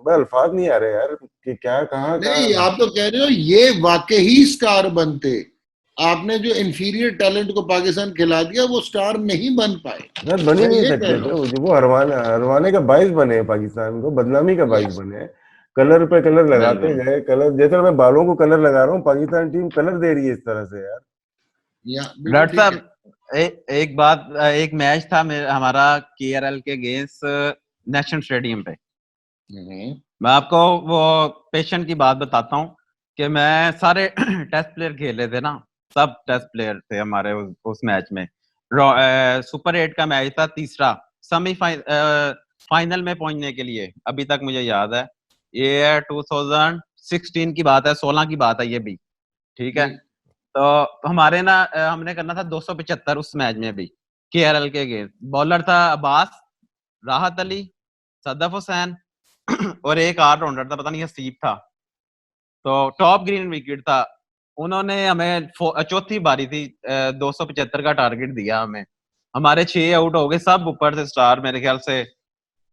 मैं अल्फाज नहीं आ रहे यार कि क्या, कहाँ नहीं, कहाँ। आप तो कह रहे हो ये वाकई स्टार बनते। आपने जो इंफीरियर टैलेंट को पाकिस्तान खिला दिया, वो स्टार नहीं बन पाए। यार बन ही मैं नहीं ये कह सकते रहा थे, हूँ। वो हरवाने हरवाने का बाइस बने हैं, पाकिस्तान को बदनामी का बाइस यस, बने हैं। कलर पे कलर लगाते बिल्कुल। गए, कलर जैसे मैं बालों को कलर लगा रहा हूँ, पाकिस्तान टीम कलर दे रही है इस तरह से यार। या बिल्कुल डॉक्टर ठीक है। साहब, एक बात, एक मैच था हमारा केआरएल के अगेंस्ट नेशनल स्टेडियम पे। हम्म, मैं आपको वो पेशेंट की बात बताता हूँ कि मैं सारे टेस्ट प्लेयर खेले थे ना, सब टेस्ट प्लेयर थे हमारे उस मैच में। सुपर 8 का मैच था, तीसरा फाइनल में पहुंचने के लिए। अभी तक मुझे याद है, ये 2016 की बात है, 16 की बात है ये भी। ठीक है। जी, तो हमारे ना हमने करना था 275 उस मैच में भी, केआरएल के अगेंस्ट। बॉलर था अब्बास, राहत अली, सदफ हुसैन, और एक ऑलराउंडर था, पता नहीं हसीब था। तो टॉप ग्रीन विकेट था। उन्होंने हमें चौथी बारी थी, 275 का टारगेट दिया हमें। हमारे 6 आउट हो गए, सब ऊपर से स्टार, मेरे ख्याल से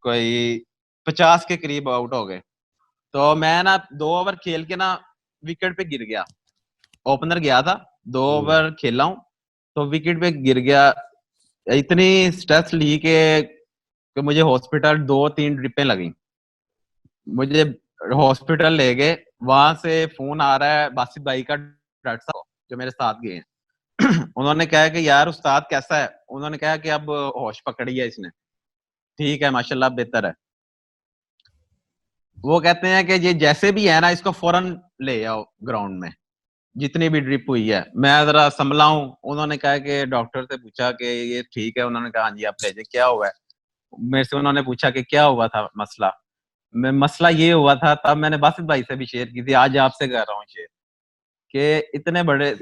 कोई 50 के करीब आउट हो गए। तो मैं ना 2 ओवर खेल के ना विकेट पे गिर गया। ओपनर गया था, 2 ओवर खेला हूँ तो विकेट पे गिर गया। इतनी स्ट्रेस ली कि मुझे हॉस्पिटल 2-3 ड्रिपें लगी। मुझे हॉस्पिटल ले गए, वहां से फोन आ रहा है बासित भाई का, डॉक्टर साहब जो मेरे साथ गए हैं उन्होंने कहा कि यार उस्ताद कैसा है? उन्होंने कहा कि अब होश पकड़ी है इसने, ठीक है माशाल्लाह बेहतर है। वो कहते हैं कि ये जैसे भी है ना, इसको फौरन ले आओ ग्राउंड में, जितनी भी ड्रिप हुई है। मैं जरा संभला हूँ। उन्होंने कहा कि डॉक्टर से पूछा कि ये ठीक है? उन्होंने कहा हाँ जी आप ले जाइए। क्या हुआ है? मेरे से उन्होंने पूछा कि क्या हुआ था मसला। मसला ये हुआ था, तब मैंने बासित भाई से भी शेयर की थी, आज आपसे कर रहा हूँ शेयर, कि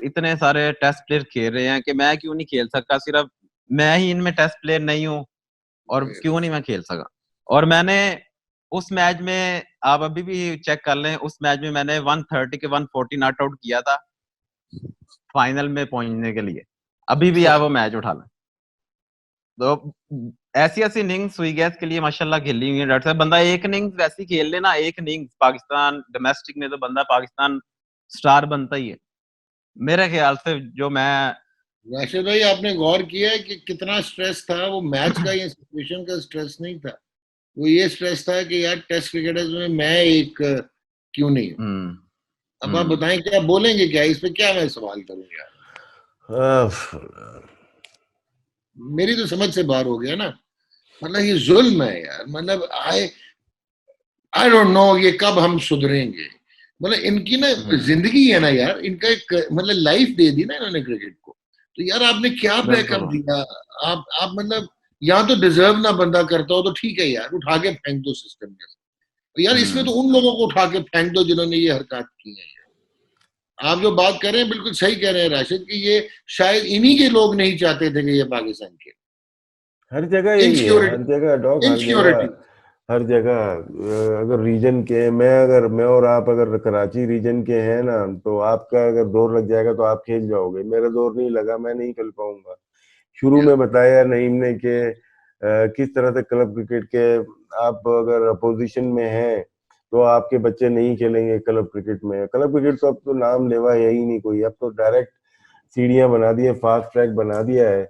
इतने सारे टेस्ट प्लेयर खेल रहे हैं कि मैं क्यों नहीं खेल सकता? सिर्फ मैं ही इनमें टेस्ट प्लेयर नहीं हूँ, और क्यों नहीं मैं खेल सका? और मैंने उस मैच में, आप अभी भी चेक कर लें, उस मैच में मैंने 130 के 140 नॉट आउट किया था फाइनल में पहुंचने के लिए। अभी भी आप वो मैच उठा लें तो ऐसी ऐसी इनिंग्स हुई गैस के लिए माशाल्लाह खेली हुई है डॉक्टर साहब। बंदा एक इनिंग्स वैसी खेल लेना, एक इनिंग्स पाकिस्तान डोमेस्टिक में, तो बंदा पाकिस्तान स्टार बनता ही है मेरे ख्याल से। जो मैं राशिद भाई, आपने गौर किया है कि कितना स्ट्रेस था? वो मैच का या सिचुएशन का स्ट्रेस नहीं था, वो ये स्ट्रेस था कि यार टेस्ट क्रिकेटर्स में मैं एक क्यों नहीं हूँ। अब आप बताएं, क्या बोलेंगे? क्या इस पे क्या मैं सवाल करूं यार? मेरी तो समझ से बाहर हो गया ना। मतलब ये जुल्म है यार। मतलब आई डोंट नो ये कब हम सुधरेंगे। मतलब इनकी ना जिंदगी है ना यार, इनका एक मतलब लाइफ दे दी ना इन्होंने क्रिकेट को। तो यार आपने क्या बैकअप बिल्कुल दिया? आप मतलब यहाँ तो डिजर्व ना बंदा करता हो तो ठीक है यार, उठा के फेंक दो सिस्टम में। तो यार इसमें तो उन लोगों को उठा के फेंक दो जिन्होंने ये हरकत की है। आप जो बात कर रहे हैं बिल्कुल सही कह रहे हैं राशिद, कि ये शायद इन्हीं के लोग नहीं चाहते थे कि ये पाकिस्तान के। हर जगह यही है, हर इनसिक्योरिटी, जगह डॉग, हर जगह, इनसिक्योरिटी। हर जगह। अगर रीजन के, मैं और आप अगर कराची रीजन के हैं ना, तो आपका अगर दौर लग जाएगा तो आप खेल जाओगे। मेरा दौर नहीं लगा, मैं नहीं खेल पाऊंगा। शुरू में बताया नईम ने कि किस तरह से क्लब क्रिकेट के, आप अगर अपोजिशन में हैं तो आपके बच्चे नहीं खेलेंगे क्लब क्रिकेट में। क्लब क्रिकेट तो अब तो नाम लेवा है ही नहीं कोई, अब तो डायरेक्ट सीढ़ियां बना दी है, फास्ट ट्रैक बना दिया है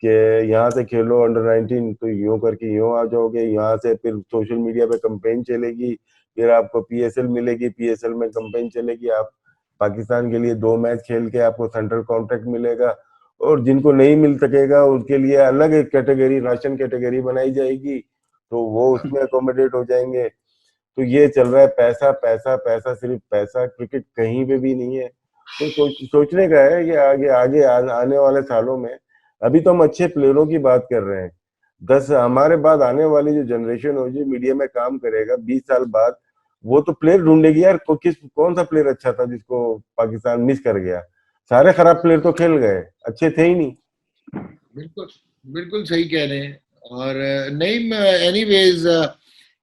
कि यहाँ से खेलो अंडर 19 तो यूं करके यूं आ जाओगे। यहाँ से फिर सोशल मीडिया पे कंपेन चलेगी, फिर आपको पीएसएल मिलेगी, पीएसएल में कंपेन चलेगी, आप पाकिस्तान के लिए 2 मैच खेल के आपको सेंट्रल कॉन्ट्रैक्ट मिलेगा। और जिनको नहीं मिल सकेगा उसके लिए अलग एक कैटेगरी, राशन कैटेगरी बनाई जाएगी, तो वो उसमें अकोमोडेट हो जाएंगे। तो ये चल रहा है, पैसा पैसा पैसा, सिर्फ पैसा, क्रिकेट कहीं पे भी नहीं है। तो सोचने का है कि आगे आगे आने वाले सालों में, अभी तो हम अच्छे प्लेयरों की बात कर रहे हैं, 10 हमारे बाद आने वाली जो जनरेशन हो, जो मीडिया में काम करेगा 20 साल बाद, वो तो प्लेयर ढूंढेगी यार। कौन सा प्लेयर अच्छा था जिसको पाकिस्तान मिस कर गया? सारे खराब प्लेयर तो खेल गए, अच्छे थे ही नहीं। बिल्कुल, बिल्कुल सही कह रहे हैं। और नहीं, एनीवेज,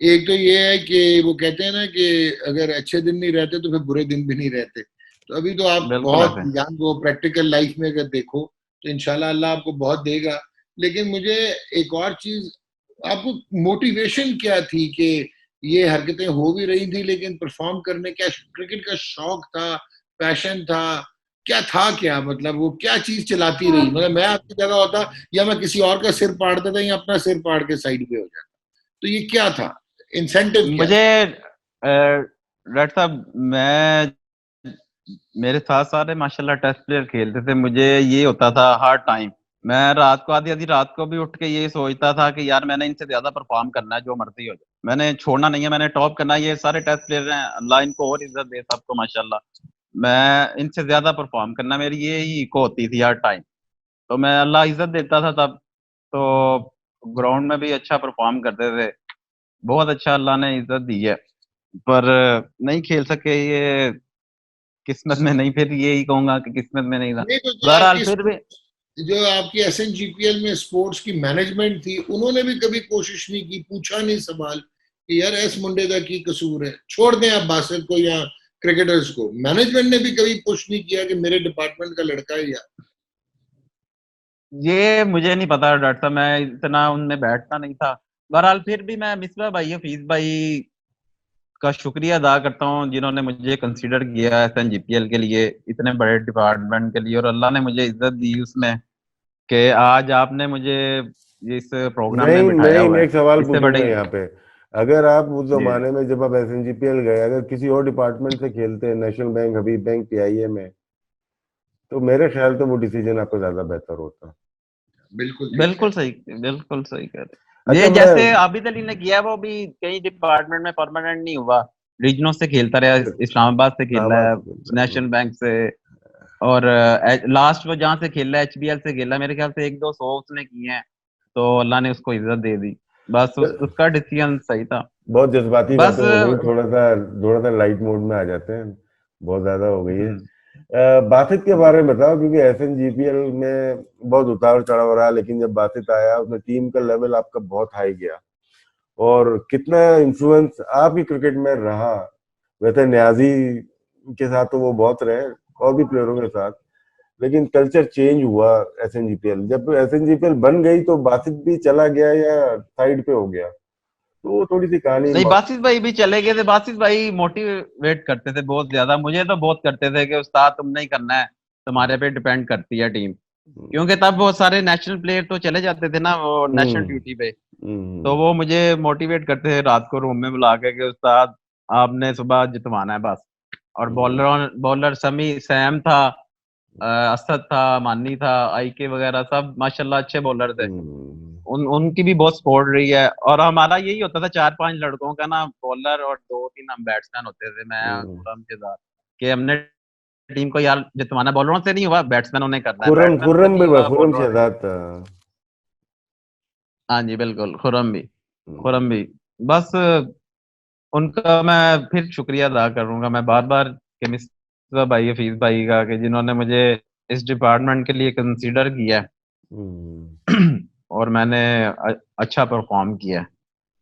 एक तो ये है कि वो कहते हैं ना कि अगर अच्छे दिन नहीं रहते तो फिर बुरे दिन भी नहीं रहते। तो अभी तो आप बिल्कुल बहुत ऐसे। यंग हो, प्रैक्टिकल लाइफ में अगर देखो तो इंशाल्लाह अल्लाह आपको बहुत देगा। लेकिन मुझे एक और चीज, आपको मोटिवेशन क्या थी कि ये हरकतें हो भी रही थी लेकिन परफॉर्म करने का क्रिकेट का शौक था, पैशन था, क्या था? क्या मतलब वो क्या चीज चलाती रही? मतलब मैं आपकी जगह होता या मैं किसी और का सिर पाड़ता था या अपना सिर पाड़ के साइड पे हो जाता। तो ये क्या था? इंसेंटिव क्या मुझे था? डॉक्टर साहब, मैं मेरे साथ सारे माशाल्लाह टेस्ट प्लेयर खेलते थे। मुझे ये होता था हर टाइम, मैं रात को आधी आधी रात को भी उठ के ये सोचता था कि यार मैंने इनसे ज्यादा परफॉर्म करना है, जो मर्जी हो जाए मैंने छोड़ना नहीं है, मैंने टॉप करना है। ये सारे टेस्ट प्लेयर हैं, अल्लाह इनको और इज्जत दे सबको माशाल्लाह। मैं इनसे ज्यादा परफॉर्म करना, मेरी ये ही इको होती थी हर टाइम। तो मैं, अल्लाह इज्जत देता था तब, तो ग्राउंड में भी अच्छा परफॉर्म करते थे। बहुत अच्छा अल्लाह ने इज्जत दी है, पर नहीं खेल सके ये किस्मत में नहीं, फिर यही कहूंगा कि किस्मत में नहीं था। नहीं तो बहरहाल फिर भी जो आपकी एसएनजीपीएल में स्पोर्ट्स की मैनेजमेंट थी, उन्होंने भी कभी कोशिश नहीं की, पूछा नहीं सवाल कि यार एस मुंडे का की कसूर है, छोड़ दें आप बासित को या क्रिकेटर्स को? मैनेजमेंट ने भी कभी पुश नहीं किया कि मेरे डिपार्टमेंट का लड़का है यार? ये मुझे नहीं पता डॉक्टर साहब, मैं इतना उनमें बैठता नहीं था। बहरहाल फिर भी मैं मिसबा भाई, हफीज भाई का शुक्रिया अदा करता हूँ जिन्होंने मुझे कंसीडर किया SNGPL के लिए, इतने बड़े डिपार्टमेंट के लिए, और अल्लाह ने मुझे इज्जत दी उसमें कि आज आपने मुझे इस प्रोग्राम में बिठाया मैं हुआ है। एक सवाल इससे पूछूंगा बड़ी यहाँ पे। अगर आप उस जी जमाने में जब आप SNGPL गए, अगर किसी और डिपार्टमेंट से खेलते, नेशनल बैंक, हबीब बैंक, PIA में, तो मेरे ख्याल से वो डिसीजन आपका ज्यादा बेहतर होता। बिल्कुल ठीक है। बिल्कुल सही कह रहे। अच्छा ये मैं जैसे आबिद अली ने किया, वो भी कई डिपार्टमेंट में परमानेंट नहीं हुआ, रीजनों से खेलता रहा, इस्लामाबाद से खेला इस्लामाबाद है, से खेलता है। नेशनल बैंक से, और लास्ट वो जहाँ से खेला HBL से खेला, मेरे ख्याल से 1-2 उसने किए हैं, तो अल्लाह ने उसको इज्जत दे दी। बस उसका डिसीजन सही था। बहुत जज्बाती बस बातें हो गई, थोड़ा सा लाइट मोड में आ जाते हैं, बहुत ज्यादा हो गई है। हम्म, बासित के बारे में बताओ, क्योंकि SNGPL में बहुत उतार चढ़ाव रहा, लेकिन जब बासित आया उसमें टीम का लेवल आपका बहुत हाई गया, और कितना इन्फ्लुएंस आपकी क्रिकेट में रहा। वैसे न्याजी के साथ तो वो बहुत रहे, और भी प्लेयरों के साथ, लेकिन कल्चर चेंज हुआ। SNGPL जब SNGPL बन गई तो बासित भी चला गया या साइड पे हो गया, तो वो थोड़ी सी कहानी नहीं, बासित भाई भी चले गए थे। बासित भाई मोटिवेट करते थे बहुत ज्यादा, मुझे तो बहुत करते थे कि उस्ताद तुम नहीं करना है, तुम्हारे पे डिपेंड करती है टीम। क्योंकि तब बहुत सारे नेशनल प्लेयर तो चले जाते थे ना वो नेशनल हम्म ड्यूटी पे, तो हम्म वो मुझे मोटिवेट करते थे रात को रूम में बुला के कि उस्ताद आपने सुबह जितवाना है बस। और हम्म बॉलर बॉलर समी सैम था, असद था, मानी था, IK वगैरह सब माशाल्लाह अच्छे बॉलर थे। हम्म उनकी भी बहुत सपोर्ट रही है। और हमारा यही होता था 4-5 लड़कों का ना, बॉलर और 2-3 हम बैट्समैन होते थे, मैं हम्म। खुरम के साथ, कि हमने टीम को यार जितवाना, बॉलरों से नहीं हुआ, बैट्समैनों ने करना है, खुर्रम बैट्समैनों से खुर्रम भी नहीं हुआ, खुर्रम बॉलरों ने। शहजाद था। हाँ जी बिल्कुल, हम्म खुरम भी। बस उनका मैं फिर शुक्रिया अदा करूंगा मैं बार बार, कि मिस्टर भाई, हफीज भाई का, कि जिन्होंने मुझे इस डिपार्टमेंट के लिए कंसीडर किया है। हम्म। और मैंने अच्छा परफॉर्म किया है,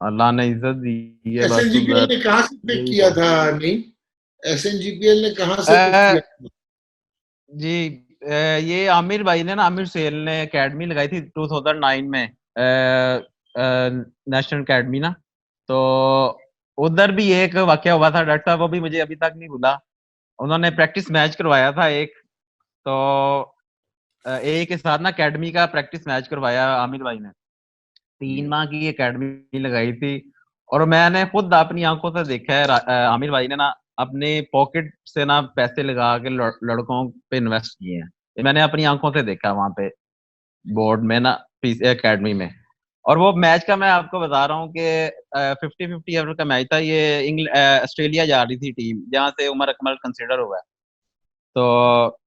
अल्लाह ने इज्जत दी है, बस SNGPL उधर ने कहाँ से पिक यही किया तो। था? नहीं, SNGPL ने कहाँ से पिक अ, किया? जी, ये आमिर भाई ने ना, आमिर सेल ने एकेडमी लगाई थी 2009 में, नेशनल एकेडमी ना, तो उधर भी एक वाकया हुआ था डॉक्टर साहब, वो भी मुझे अभी तक नहीं भूला। उन्होंने प्रैक्टिस मैच करवाया था एक, तो ए के साथ ना एकेडमी का प्रैक्टिस मैच करवाया आमिर भाई ने, 3 माह की एकेडमी लगाई थी। और मैंने खुद अपनी आंखों से देखा है, आमिर भाई ने ना अपने पॉकेट से ना पैसे लगा के लड़कों पे इन्वेस्ट किए हैं। ये मैंने अपनी आंखों से देखा वहां पे, बोर्ड में ना, पीसी एकेडमी में। और वो मैच का मैं आपको बता रहा हूँ कि 50-50 ओवर का मैच था ये। ऑस्ट्रेलिया जा रही थी टीम, जहाँ से उमर अकमल कंसिडर हुआ है। तो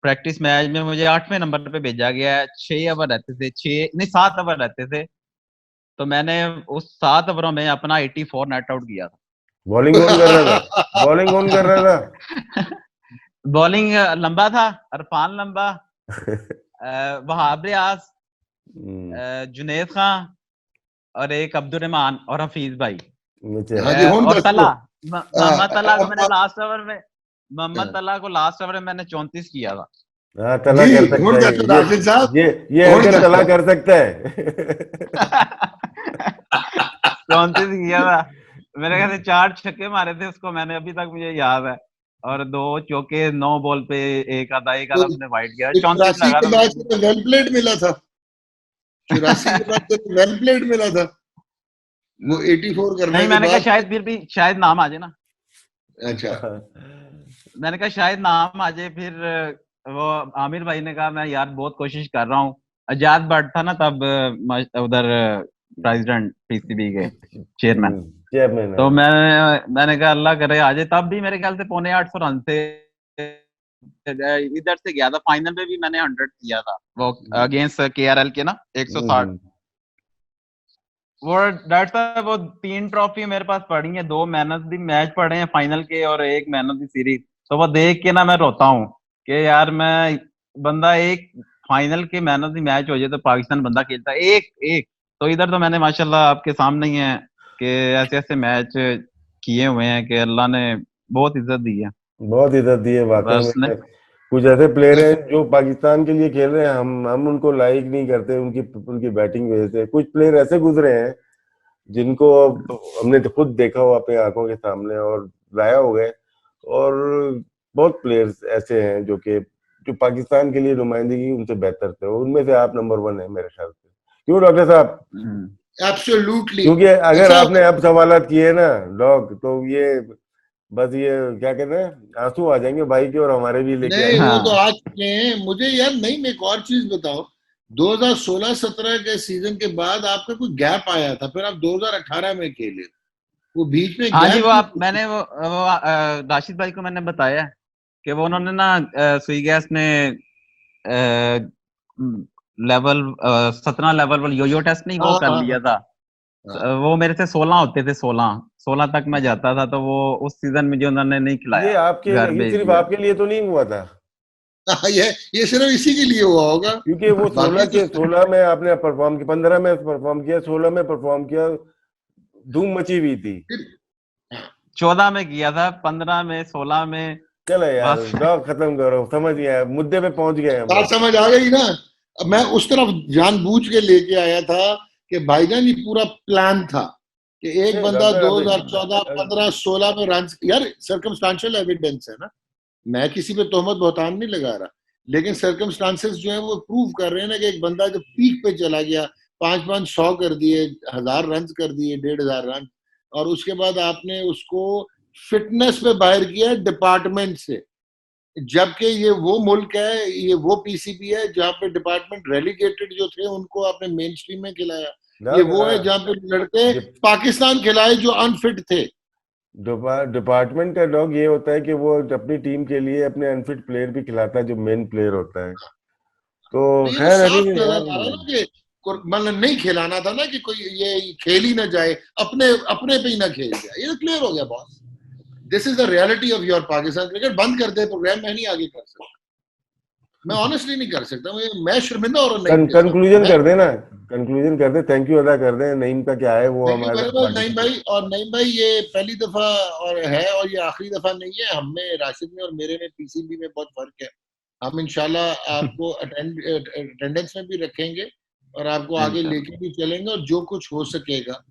प्रैक्टिस मैच में मुझे 8वें नंबर पे भेजा गया है। 6 ओवर रहते थे, 7 ओवर रहते थे। तो मैंने उस 7 ओवरों में अपना 84 नेट आउट किया बॉलिंग कौन कर रहा था? बॉलिंग कौन कर रहा था? था। बॉलिंग लंबा था, अरफान लंबा, वहाब रियाज, हम्म, जुनेद खान, और एक अब्दुल रहमान, और हफीज भाई, मुझे हाँ जी, होन और दस तला, को। मोहम्मद तला को मैंने अब लास्ट ओवर में, मोहम्मद तला को लास्ट ओवर में मैंने 34 किया था। हाँ, तला जी, कर सकता होन है दस राशिद साहब, ये ये होन हरकत दस तला को। कर सकता है। 34 किया था। मेरे ख्याल से 4 छक्के मारे थे उसको मैंने, अभी तक मुझे याद है। और 2 चौके, 9 बॉल पे एक तो आधा उसने वाइट किया, तो 34 84 लगा के था बाद मुझे। से तो वेल प्लेड मिला था। 84 के बाद से तो वेल प्लेड मिला था, वो 84 करने नहीं, के मैंने कहा बाद। शायद फिर भी शायद नाम आ जाए ना। अच्छा। मैंने कहा शायद नाम आ जाए फिर। वो आमिर भाई ने कहा मैं यार बहुत कोशिश कर रहा हूँ। आजाद भट्ट था ना तब, उधर प्रेसिडेंट PCB के चेयरमैन। चेयरमैन है। तो मैंने कहा अल्लाह करे आ जाए। तब भी मेरे ख्याल से 750 रन थे। इधर से गया था फाइनल में भी, मैंने 100 किया था वो अगेंस्ट KRL के ना, 160। हम्म, वो डैट साहब, वो 3 ट्रॉफी मेरे पास पड़ी हैं, 2 मैन ऑफ द मैच पड़े हैं फाइनल के, और एक मैन ऑफ द सीरीज। तो वो देख के ना मैं रोता हूँ कि यार मैं, बंदा एक फाइनल के मैन ऑफ द मैच हो जाए तो पाकिस्तान बंदा खेलता है एक एक। तो इधर तो मैंने माशाल्लाह आपके सामने ही है कि ऐसे ऐसे मैच किए हुए हैं कि अल्लाह ने बहुत इज्जत दी है। बहुत इज्जत दी है वाकई बस ने में। कुछ ऐसे प्लेयर हैं जो पाकिस्तान के लिए खेल रहे हैं, हम उनको लाइक नहीं करते उनकी उनकी बैटिंग वजह से। कुछ प्लेयर ऐसे गुजरे हैं जिनको अब हमने तो खुद देखा हो अपनी आंखों के सामने और जाया हो गए। और बहुत प्लेयर्स ऐसे हैं जो पाकिस्तान के लिए नुमाइंदगी उनसे बेहतर थे, उनमें से आप नंबर 1 है मेरे ख्याल से। क्यों डॉक्टर साहब? एब्सोल्युटली। क्योंकि अगर अच्छा, आपने अब सवालात किए ना डॉग, तो ये बस ये क्या कहते हैं, आंसू आ जाएंगे भाई के और हमारे भी लेके नहीं आएंगे। वो तो हाँ आ चुके हैं। मुझे यार नहीं, मैं एक और चीज बताओ, 2016-17 के सीजन के बाद आपका कोई गैप आया था, फिर आप 2018 में खेले, वो बीच में हाँ जी, गैप वो आप क्यों? मैंने वो राशिद भाई को मैंने बताया कि वो उन्होंने ना सुई गैस ने लेवल 17 लेवल वाला योयो टेस्ट नहीं वो हाँ कर हाँ लिया था। हाँ वो मेरे से 16 होते थे, 16 तक मैं जाता था, तो वो उस सीजन में जो उन्होंने नहीं ये खिलाया, आपके घर ये भेज सिर्फ दिया। आपके लिए तो नहीं हुआ था, हाँ, ये सिर्फ इसी के लिए हुआ होगा। क्योंकि वो बाकी तो 16 में आपने परफॉर्म किया, 15 में परफॉर्म किया, 16 में परफॉर्म किया, धूम मची हुई थी। 14 में किया था, 15 में, 16 में, चलो यार बस। डॉग खत्म करो, समझ गए, मुद्दे पे पहुंच गए हम बात बस। समझ आ गई ना। अब मैं उस तरफ जानबूझ के लेके आया था कि भाईजान ये पूरा प्लान था कि एक नहीं बंदा डॉक्टर, 2014, 15, 16 में रन, यार सर्कमस्टांशियल एविडेंस है ना, मैं किसी पे तोहमत बहतान नहीं लगा रहा, लेकिन सर्कमस्टांसेस जो है वो प्रूव कर रहे हैं ना कि एक बंदा जब पीक पे चला गया, 5-5 100 कर दिए, 1000 रन कर दिए, 1500 रन, और उसके बाद आपने उसको फिटनेस पे बाहर किया डिपार्टमेंट से, जबकि ये वो मुल्क है, ये वो पीसीबी है जहाँ पे डिपार्टमेंट रेलीगेटेड जो थे उनको आपने मेन स्ट्रीम में खिलाया। ये डॉग वो है जहाँ पे लड़के पाकिस्तान खिलाए जो अनफिट थे। डिपार्टमेंट का डॉग ये होता है कि वो अपनी टीम के लिए अपने अनफिट प्लेयर भी खिलाता है जो मेन प्लेयर होता है। तो तो ये तो खैर अभी साफ नजर आ यार, रहा है ना कि मतलब नहीं खिलाना था ना, कि कोई ये खेल ही ना जाए, अपने अपने पे ही ना खेल जाए, ये तो क्लियर हो गया boss. This is the reality of your Pakistan cricket. बंद कर दे प्रोग्राम, मैं नहीं आगे कर सकता, मैं ऑनेस्टली नहीं कर सकता, मैं शर्मिंदा हो रहा हूं नईम के साथ। कंक्लूजन मैं कर देना, कंक्लूजन कर दे, थैंक यू अदा कर दे। नईम का क्या है, वो थैंक यू हमारे वेरी साथ मच नईम पार्टिसिपेट। भाई। और नईम भाई ये पहली दफा और है, और ये आखिरी दफा नहीं है। हम में, राशिद में और मेरे में पीसीबी में बहुत फर्क है। हम इंशाल्लाह आपको अटेंडेंस में भी रखेंगे और आपको आगे इंशाल्लाह। लेके भी चलेंगे, और जो कुछ हो सकेगा,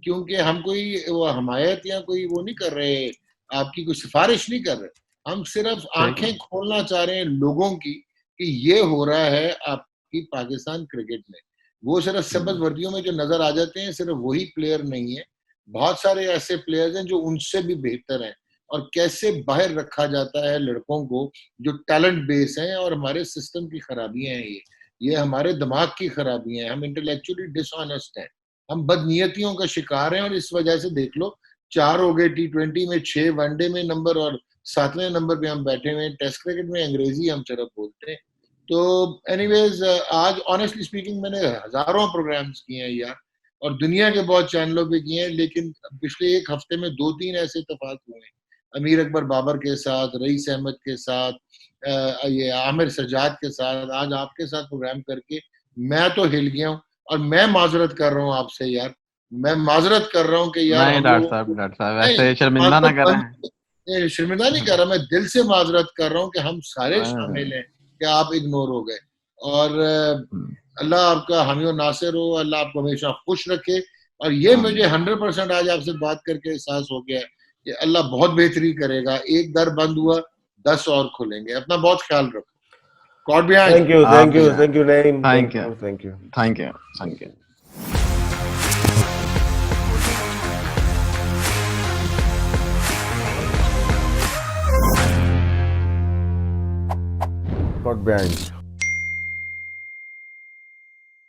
क्योंकि हम कोई वो हमायत या कोई वो नहीं कर रहे, आपकी कोई सिफारिश नहीं कर रहे, हम सिर्फ ठीक है। आंखें खोलना चाह रहे हैं लोगों की कि ये हो रहा है आपकी पाकिस्तान क्रिकेट में। वो सिर्फ सब्ज वर्दियों में जो नजर आ जाते हैं, सिर्फ वही प्लेयर नहीं है, बहुत सारे ऐसे प्लेयर्स हैं जो उनसे भी बेहतर हैं, और कैसे बाहर रखा जाता है लड़कों को जो टैलेंट बेस हैं। और हमारे सिस्टम की खराबियां हैं ये हमारे दिमाग की खराबियां हैं, हम इंटेलेक्चुअली डिसऑनेस्ट हैं, हम बदनीयतियों का शिकार हैं, और इस वजह से देख लो 4 हो गए T20 में, 6 वनडे में नंबर, और 7वें नंबर पे हम बैठे हुए हैं। टेस्ट क्रिकेट में अंग्रेजी हम सिर्फ बोलते हैं। तो एनीवेज, आज ऑनेस्टली स्पीकिंग मैंने हजारों प्रोग्राम्स किए हैं यार, और दुनिया के बहुत चैनलों पे किए हैं, लेकिन पिछले एक हफ्ते में 2-3 ऐसे इत्तेफाक हुए हैं, अमीर अकबर बाबर के साथ, रईस अहमद के साथ, ये आमिर सजाद के साथ, आज आपके साथ प्रोग्राम करके मैं तो हिल गया हूँ। और मैं माजरत कर रहा हूँ आपसे यार, मैं माजरत कर रहा हूँ कि यार नहीं हम लोगों को डॉक्टर साहब नहीं, ऐसे शर्मिंदा ना माजरत करें। शर्मिंदा नहीं कर रहा, मैं दिल से माजरत कर रहा हूँ कि हम सारे शामिल हैं कि आप इग्नोर हो गए। और अल्लाह आपका हामी और नासिर हो, अल्लाह आपको हमेशा खुश रखे। और ये मुझे 100% आज आपसे बात करके एहसास हो गया है कि अल्लाह बहुत बेहतरी करेगा। एक दर बंद हुआ, 10 और खुलेंगे। अपना बहुत ख्याल रखो। God behind. थैंक यू, आप थैंक भी यू, हैं। Thank you Naeem, thank thank you, you, thank you. Thank you, thank you. God behind.